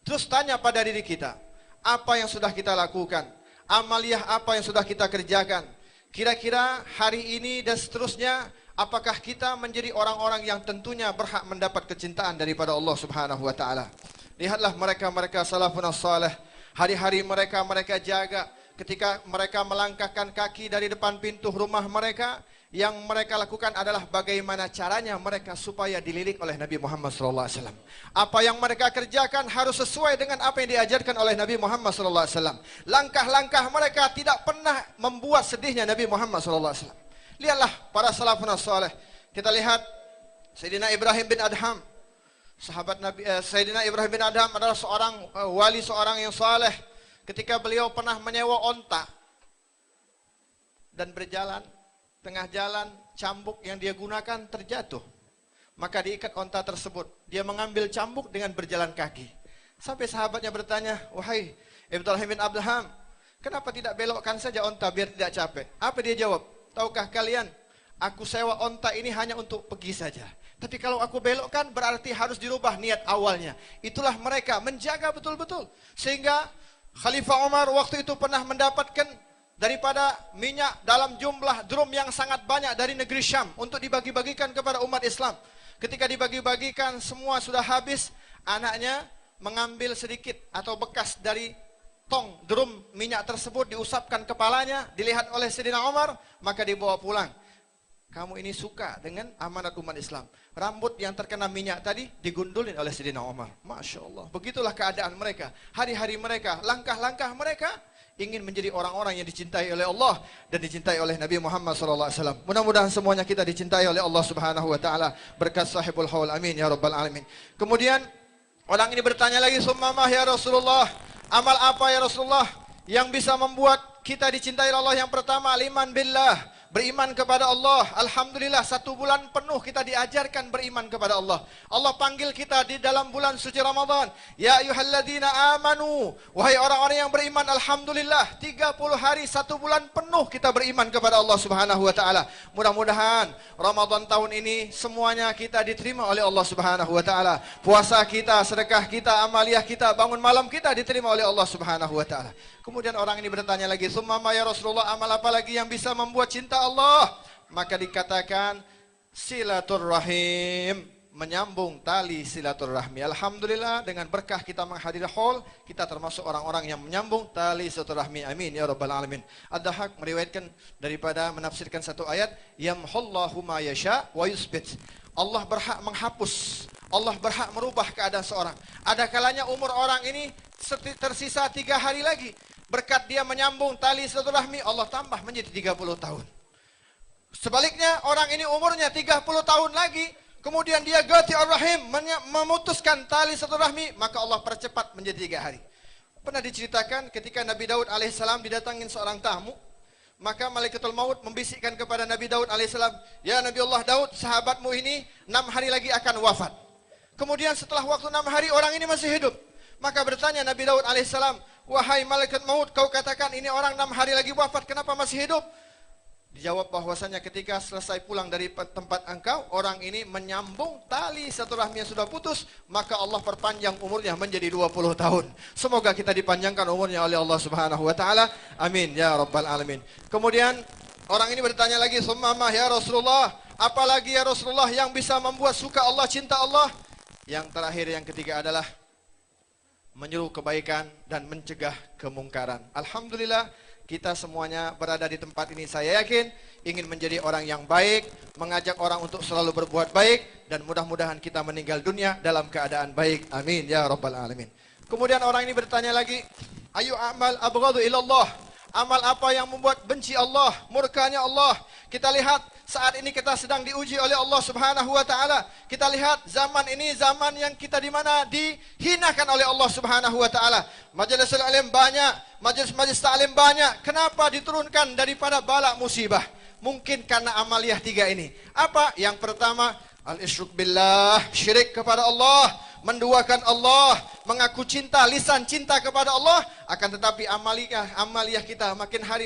Terus tanya pada diri kita, apa yang sudah kita lakukan? Amaliyah apa yang sudah kita kerjakan? Kira-kira hari ini dan seterusnya, apakah kita menjadi orang-orang yang tentunya berhak mendapat kecintaan daripada Allah Subhanahu wa taala? Lihatlah mereka-mereka salafun salih, hari-hari mereka jaga. Ketika mereka melangkahkan kaki dari depan pintu rumah mereka, yang mereka lakukan adalah bagaimana caranya mereka supaya dilirik oleh Nabi Muhammad SAW. Apa yang mereka kerjakan harus sesuai dengan apa yang diajarkan oleh Nabi Muhammad SAW. Langkah-langkah mereka tidak pernah membuat sedihnya Nabi Muhammad SAW. Lihatlah para salafun salih. Kita lihat Sayyidina Ibrahim bin Adham. Sahabat Nabi Sayyidina Ibrahim bin Adham adalah seorang wali, seorang yang saleh. Ketika beliau pernah menyewa onta dan berjalan, tengah jalan cambuk yang dia gunakan terjatuh. Maka diikat onta tersebut. Dia mengambil cambuk dengan berjalan kaki. Sampai sahabatnya bertanya, wahai Ibrahim bin Adham, kenapa tidak belokkan saja onta biar tidak capek? Apa dia jawab? Tahukah kalian, aku sewa onta ini hanya untuk pergi saja. Tapi kalau aku belokkan berarti harus dirubah niat awalnya. Itulah mereka menjaga betul-betul. Sehingga Khalifah Umar waktu itu pernah mendapatkan daripada minyak dalam jumlah drum yang sangat banyak dari negeri Syam untuk dibagi-bagikan kepada umat Islam. Ketika dibagi-bagikan semua sudah habis, anaknya mengambil sedikit atau bekas dari tong drum minyak tersebut, diusapkan kepalanya, dilihat oleh Sayyidina Umar, maka dibawa pulang. Kamu ini suka dengan amanat umat Islam. Rambut yang terkena minyak tadi digundulin oleh Sayyidina Umar. Masya Allah. Begitulah keadaan mereka. Hari-hari mereka, langkah-langkah mereka ingin menjadi orang-orang yang dicintai oleh Allah dan dicintai oleh Nabi Muhammad SAW. Mudah-mudahan semuanya kita dicintai oleh Allah Subhanahu wa taala berkat sahibul haul. Amin ya rabbal alamin. Kemudian orang ini bertanya lagi, "Summamah ya Rasulullah? Amal apa ya Rasulullah yang bisa membuat kita dicintai oleh Allah?" Yang pertama, liman billah, beriman kepada Allah. Alhamdulillah 1 bulan penuh kita diajarkan beriman kepada Allah. Allah panggil kita di dalam bulan suci Ramadan. Ya ayyuhalladzina amanu, wahai orang-orang yang beriman, alhamdulillah 30 hari 1 bulan penuh kita beriman kepada Allah Subhanahu wa taala. Mudah-mudahan Ramadan tahun ini semuanya kita diterima oleh Allah Subhanahu wa taala. Puasa kita, sedekah kita, amaliyah kita, bangun malam kita diterima oleh Allah Subhanahu wa taala. Kemudian orang ini bertanya lagi, "Summa ya Rasulullah, amal apa lagi yang bisa membuat cinta Allah?" Maka dikatakan silaturrahim, menyambung tali silaturahmi. Alhamdulillah dengan berkah kita menghadiri haul, kita termasuk orang-orang yang menyambung tali silaturahmi. Amin ya rabbal alamin. Ad-Dahhak meriwayatkan daripada menafsirkan satu ayat, yamhullahu ma yasha wa yusbit. Allah berhak menghapus, Allah berhak merubah keadaan seorang. Ada kalanya umur orang ini tersisa 3 hari lagi. Berkat dia menyambung tali silaturahmi, Allah tambah menjadi 30 tahun. Sebaliknya orang ini umurnya 30 tahun lagi, kemudian dia gati ar-rahim, memutuskan tali silaturahmi, maka Allah percepat menjadi 3 hari. Pernah diceritakan ketika Nabi Daud alaihissalam didatangin seorang tamu, maka Malaikatul Maut membisikkan kepada Nabi Daud alaihissalam, "Ya Nabi Allah Daud, sahabatmu ini 6 hari lagi akan wafat." Kemudian setelah waktu 6 hari orang ini masih hidup. Maka bertanya Nabi Daud alaihissalam, "Wahai malaikat maut, kau katakan ini orang 6 hari lagi wafat, kenapa masih hidup?" Dijawab bahwasanya ketika selesai pulang dari tempat engkau, orang ini menyambung tali silaturahmi yang sudah putus, maka Allah perpanjang umurnya menjadi 20 tahun. Semoga kita dipanjangkan umurnya oleh Allah Subhanahu wa taala. Amin ya rabbal alamin. Kemudian orang ini bertanya lagi, "Summa ya Rasulullah, apalagi ya Rasulullah yang bisa membuat suka Allah, cinta Allah?" Yang terakhir, yang ketiga adalah menyuruh kebaikan dan mencegah kemungkaran. Alhamdulillah kita semuanya berada di tempat ini, saya yakin ingin menjadi orang yang baik, mengajak orang untuk selalu berbuat baik, dan mudah-mudahan kita meninggal dunia dalam keadaan baik. Amin ya rabbal alamin. Kemudian orang ini bertanya lagi, "Ayu amal abghadu ilallah?" Amal apa yang membuat benci Allah, murkanya Allah? Kita lihat saat ini kita sedang diuji oleh Allah Subhanahu wa taala. Kita lihat zaman ini zaman yang kita di mana dihinakan oleh Allah Subhanahu wa taala. Majelis alim banyak, majelis taklim banyak. Kenapa diturunkan daripada bala musibah? Mungkin karena amaliyah 3 ini. Apa? Yang pertama, al-isyrik billah, syirik kepada Allah. Menduakan Allah, mengaku cinta, lisan cinta kepada Allah, akan tetapi amaliyah kita makin hari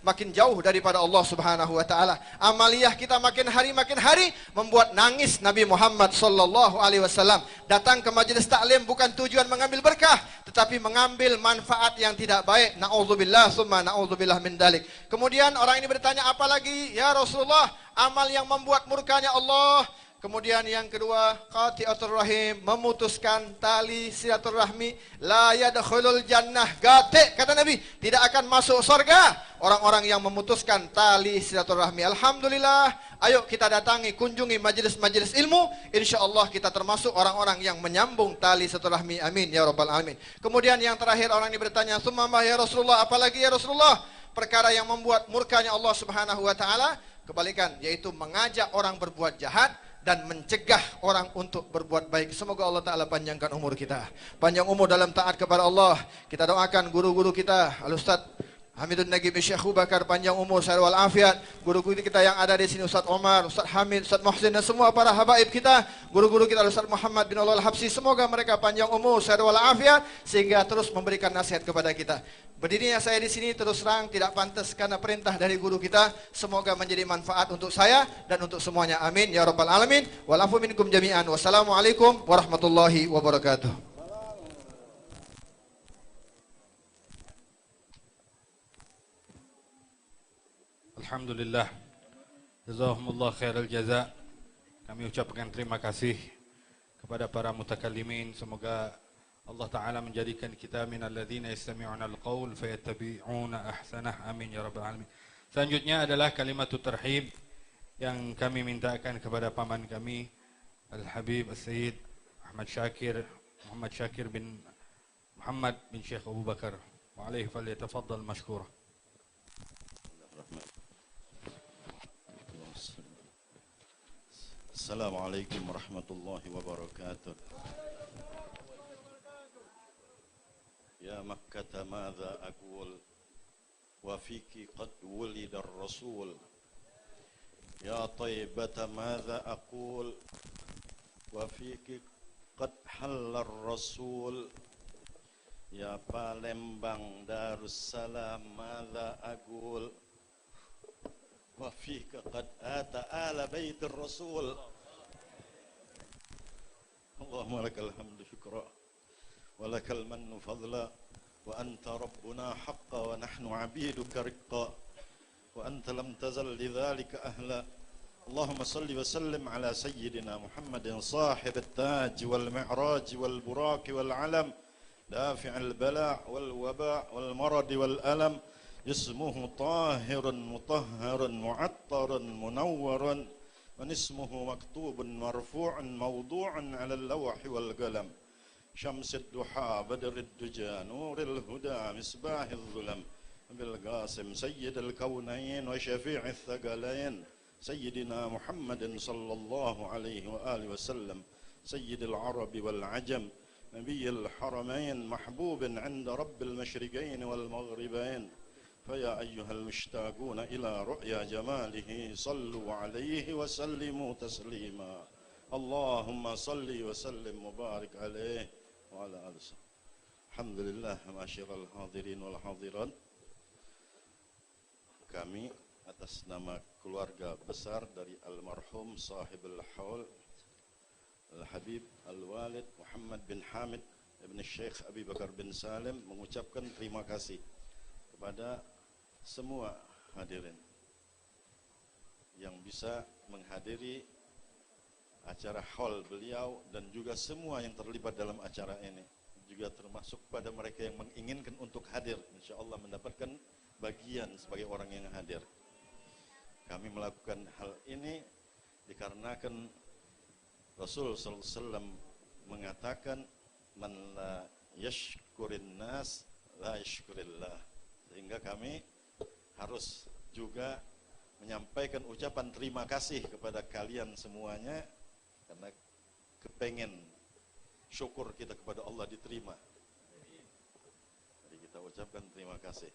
makin jauh daripada Allah Subhanahu wa taala. Amaliyah kita makin hari membuat nangis Nabi Muhammad sallallahu alaihi wasallam. Datang ke majelis taklim bukan tujuan mengambil berkah, tetapi mengambil manfaat yang tidak baik. Nauzubillah summa nauzubillah min dalik. Kemudian orang ini bertanya, "Apalagi ya Rasulullah amal yang membuat murkanya Allah?" Kemudian yang kedua, qati'atur rahim, memutuskan tali silaturahmi. La yadkhulul jannah, gate kata Nabi, tidak akan masuk surga orang-orang yang memutuskan tali silaturahmi. Alhamdulillah, ayo kita datangi, kunjungi majelis-majelis ilmu, insyaallah kita termasuk orang-orang yang menyambung tali silaturahmi. Amin ya rabbal alamin. Kemudian yang terakhir orang ini bertanya, "Summa ya Rasulullah, apalagi ya Rasulullah?" Perkara yang membuat murkanya Allah Subhanahu wa taala, kebalikan, yaitu mengajak orang berbuat jahat dan mencegah orang untuk berbuat baik. Semoga Allah Ta'ala panjangkan umur kita, panjang umur dalam taat kepada Allah. Kita doakan guru-guru kita, Al-Ustaz Hamidun Nagib Syekh Abu Bakar, panjang umur, sehat wal afiat. Guru-guru kita yang ada di sini, Ustaz Omar, Ustaz Hamid, Ustaz Muhsin, dan semua para habaib kita. Guru-guru kita, Ustaz Muhammad bin Allah Al-Habsi, semoga mereka panjang umur, sehat wal afiat, sehingga terus memberikan nasihat kepada kita. Berdirinya saya di sini terus terang tidak pantas karena perintah dari guru kita. Semoga menjadi manfaat untuk saya dan untuk semuanya. Amin ya rabbal alamin. Wal afu minkum jami'an. Wassalamualaikum warahmatullahi wabarakatuh. Alhamdulillah, jazakumullah khairal jaza. Kami ucapkan terima kasih kepada para mutakallimin. Semoga Allah Ta'ala menjadikan kita minal ladzina yastami'una al-qaul fayattabi'una ahsanah. Amin ya rabbal alamin. Selanjutnya adalah kalimatut tarhib yang kami mintakan kepada paman kami Al-Habib Al-Sayyid Muhammad Syakir bin Muhammad bin Syekh Abu Bakar. Wa alaihi falyatafaddal mashkura. Assalamualaikum warahmatullahi wabarakatuh. Ya Makkah, madza aqul wa fiki qad wulida ar-rasul يا طيبة ماذا أقول وفيك قد حل الرسول يا Palembang Darussalam ماذا أقول وفيك قد آتى آل بيت الرسول اللهم لك الحمد شكرا ولك المن فضلا وأنت ربنا حقا ونحن عبيدك رقا وأنت لم تزل لذلك أهلا اللهم صل وسلم على سيدنا محمد صاحب التاج والمعراج والبراك والعلم دافع البلاء والوباء والمرض والألم اسمه طاهر مطهر معطر منور من اسمه مكتوب مرفوع موضوع على اللوح والقلم شمس الضحى بدر الدجى نور الهدى مصباح الظلم بالقاسم سيد الكونين وشفيع الثقلين سيدنا محمد صلى الله عليه وآله وسلم سيد العرب والعجم نبي الحرمين محبوب عند رب المشرقين والمغربين فيا أيها المشتاقون إلى رؤيا جماله صلوا عليه وسلموا تسليما اللهم صل وسلم وبارك عليه وعلى آله وسلم الحمد لله معاشر الحاضرين والحاضرات. Kami atas nama keluarga besar dari almarhum sahibul haul Al-Habib Al-Walid Muhammad bin Hamid ibn Syekh Abi Bakar bin Salim mengucapkan terima kasih kepada semua hadirin yang bisa menghadiri acara haul beliau dan juga semua yang terlibat dalam acara ini, juga termasuk pada mereka yang menginginkan untuk hadir, insyaallah mendapatkan bagian sebagai orang yang hadir. Kami melakukan hal ini dikarenakan Rasul sallallahu alaihi wasallam mengatakan man la yashkurin nas la yashkurillah, sehingga kami harus juga menyampaikan ucapan terima kasih kepada kalian semuanya karena kepengen syukur kita kepada Allah diterima. Jadi kita ucapkan terima kasih.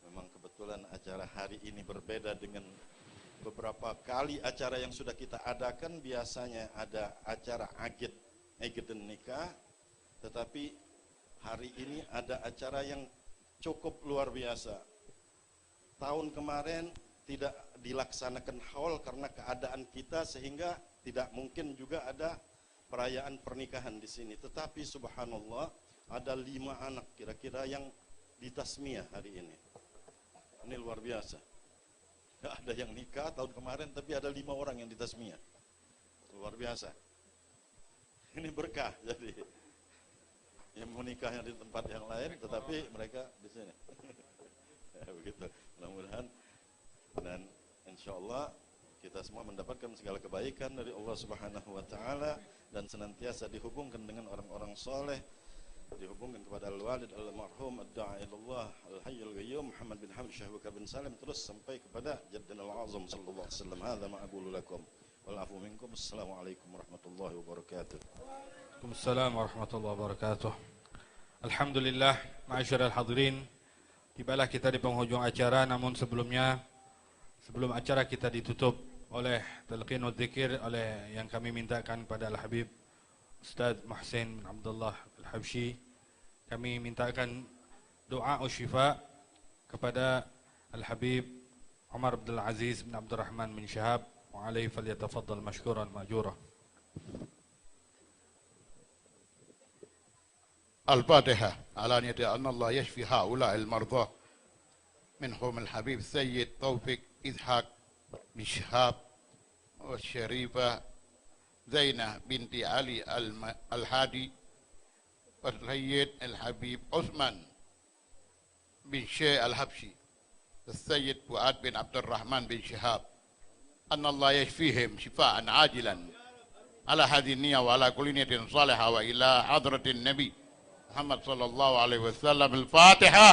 Memang kebetulan acara hari ini berbeda dengan beberapa kali acara yang sudah kita adakan. Biasanya ada acara agit dan nikah, tetapi hari ini ada acara yang cukup luar biasa. Tahun kemarin tidak dilaksanakan haul karena keadaan kita, sehingga tidak mungkin juga ada perayaan pernikahan di sini. Tetapi subhanallah ada 5 anak kira-kira yang ditasmiyah hari ini. Ini luar biasa. Tidak ada yang nikah tahun kemarin, tapi ada 5 orang yang ditasmiyah. Luar biasa. Ini berkah. Jadi yang mau nikahnya di tempat yang lain, tetapi mereka di sini. Ya, begitu. Mudah-mudahan dan insyaallah kita semua mendapatkan segala kebaikan dari Allah Subhanahu wa taala dan senantiasa dihubungkan dengan orang-orang soleh, dihubungkan kepada al-walid al-marhum ad-da'i ilallah al-hayy al-qayyum Muhammad bin Hamid Syekh Bakar bin Salim, terus sampai kepada jaddina al-azam sallallahu alaihi wasallam. Hadza ma aqulu lakum wal afu minkum. Assalamualaikum warahmatullahi wabarakatuh. Waalaikumsalam warahmatullahi wabarakatuh. Alhamdulillah, ma'asyiral hadirin, tibalah kita di penghujung acara, namun sebelum acara kita ditutup oleh talqinul dzikir oleh yang kami mintakan kepada Al-Habib Ustaz Muhsin bin Abdullah Al-Habsyi, kami mintakan doa usyifa kepada Al-Habib Umar Abdul Aziz bin Abdul Rahman bin Syahab, wa alaihi falyatafaddal mashkuran ma'jura. الفاتحة على نية أن الله يشفي هؤلاء المرضى منهم الحبيب سيد توفيق إسحاق بن شهاب والشريفة زينة بنت علي الهادي والسيد الحبيب عثمان بن شيخ الحبشي السيد فؤاد بن عبد الرحمن بن شهاب أن الله يشفيهم شفاء عاجلا على هذه النية وعلى كل نية صالحة وإلى حضرة النبي محمد صلى الله عليه وسلم. الفاتحة.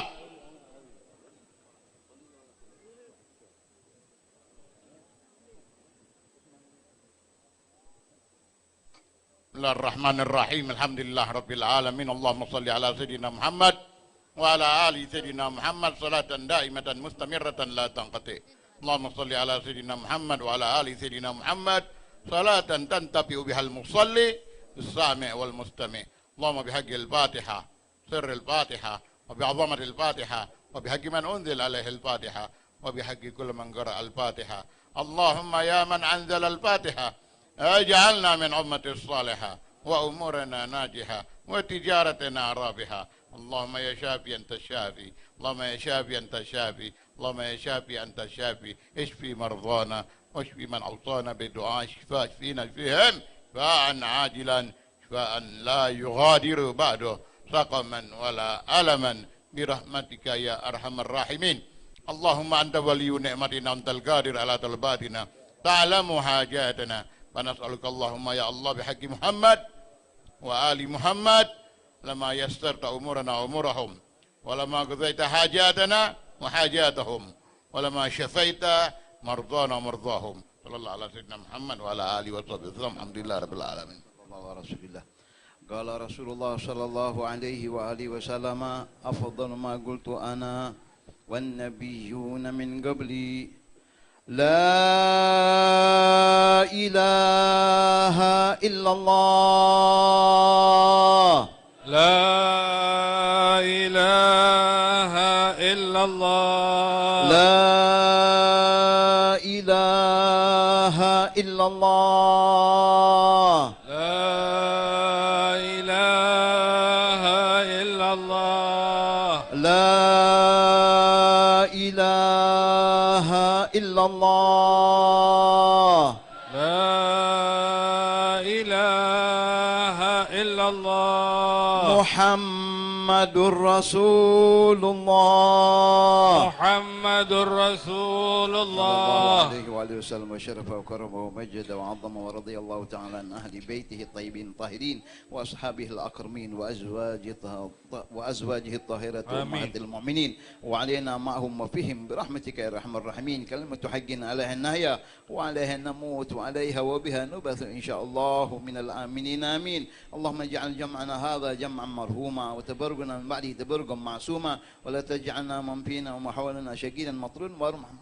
بسم الله الرحمن الرحيم. الحمد لله رب العالمين. اللهم صل على سيدنا محمد وعلى آل سيدنا محمد صلاة دائمة مستمرة لا تنقطع اللهم صل على سيدنا محمد وعلى آل سيدنا محمد صلاة تنتفع بها المصلي السامع والمستمع. اللهم بحق الفاتحة سر الفاتحة وبعظمة الفاتحة وبحق من أنزل عليه الفاتحة وبحق كل من قرأ الفاتحة. اللهم يا من أنزل الفاتحة اجعلنا من أمة الصالحة وأمورنا ناجحة وتجارتنا رابحة. اللهم يا شافي أنت الشافي، اللهم يا شافي أنت الشافي، اللهم يا شافي أنت الشافي. اشفي مرضانا واشفي من أوصانا بدعاء شفاء فينا فيهم شفاء عاجلا شفاء لا يغادر بعده سقما ولا ألما برحمتك يا أرحم الراحمين. اللهم أنت ولي نعمتنا أنت القادر على طلباتنا تعلم حاجاتنا فنسألك اللهم يا الله بحق محمد وآل محمد لما يسرت أمورنا وأمورهم ولما قضيت حاجاتنا وحاجاتهم ولما شفيت مرضانا ومرضاهم. صلى الله على سيدنا محمد وعلى آله وصحبه وسلم. الحمد لله رب العالمين. الله رسول الله. قال رسول الله صلى الله عليه وآله وسلم أفضل ما قلت أنا والنبيون من قبلي لا إله إلا الله لا إله إلا الله لا إله إلا الله لا إله إلا الله لا إله إلا الله لا إله إلا الله محمد رسول الله محمد رسول صلى الله الله عليه وآله وسلم وشرف وكرم ومجد وعظم ورضي الله تعالى عن أهل بيته الطيبين الطاهرين وأصحابه الأكرمين وأزواجه الطاهرة وأمهات المؤمنين وعلينا معهم وفيهم برحمتك يا أرحم الراحمين. كلمة حق عليها النهاية وعليها نموت وعليها وبها نبث إن شاء الله من الآمنين آمين. اللهم اجعل جمعنا هذا جمعا مرحوما وتبرقنا من بعده تبرقا معصوما ولا تجعلنا من فينا وما حولنا شقيا مطرودا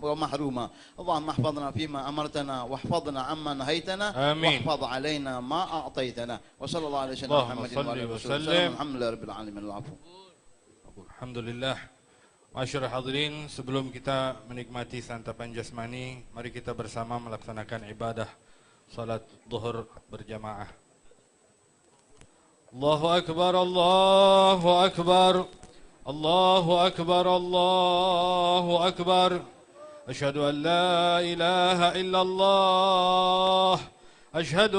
ومحروما. اللهم احفظنا فيما أمرتنا واحفظنا عما نهيتنا واحفظ علينا ما أعطيتنا. وصلى الله على سيدنا محمد وعلى آله وسلم. الحمد لله رب العالمين. العفو. Alhamdulillah. Masyarakat hadirin, sebelum kita menikmati santapan jasmani, mari kita bersama melaksanakan ibadah salat zuhur berjamaah. Allahu akbar, Allahu akbar, Allahu akbar, Allahu akbar. Asyhadu an la ilaha illallah. Asyhadu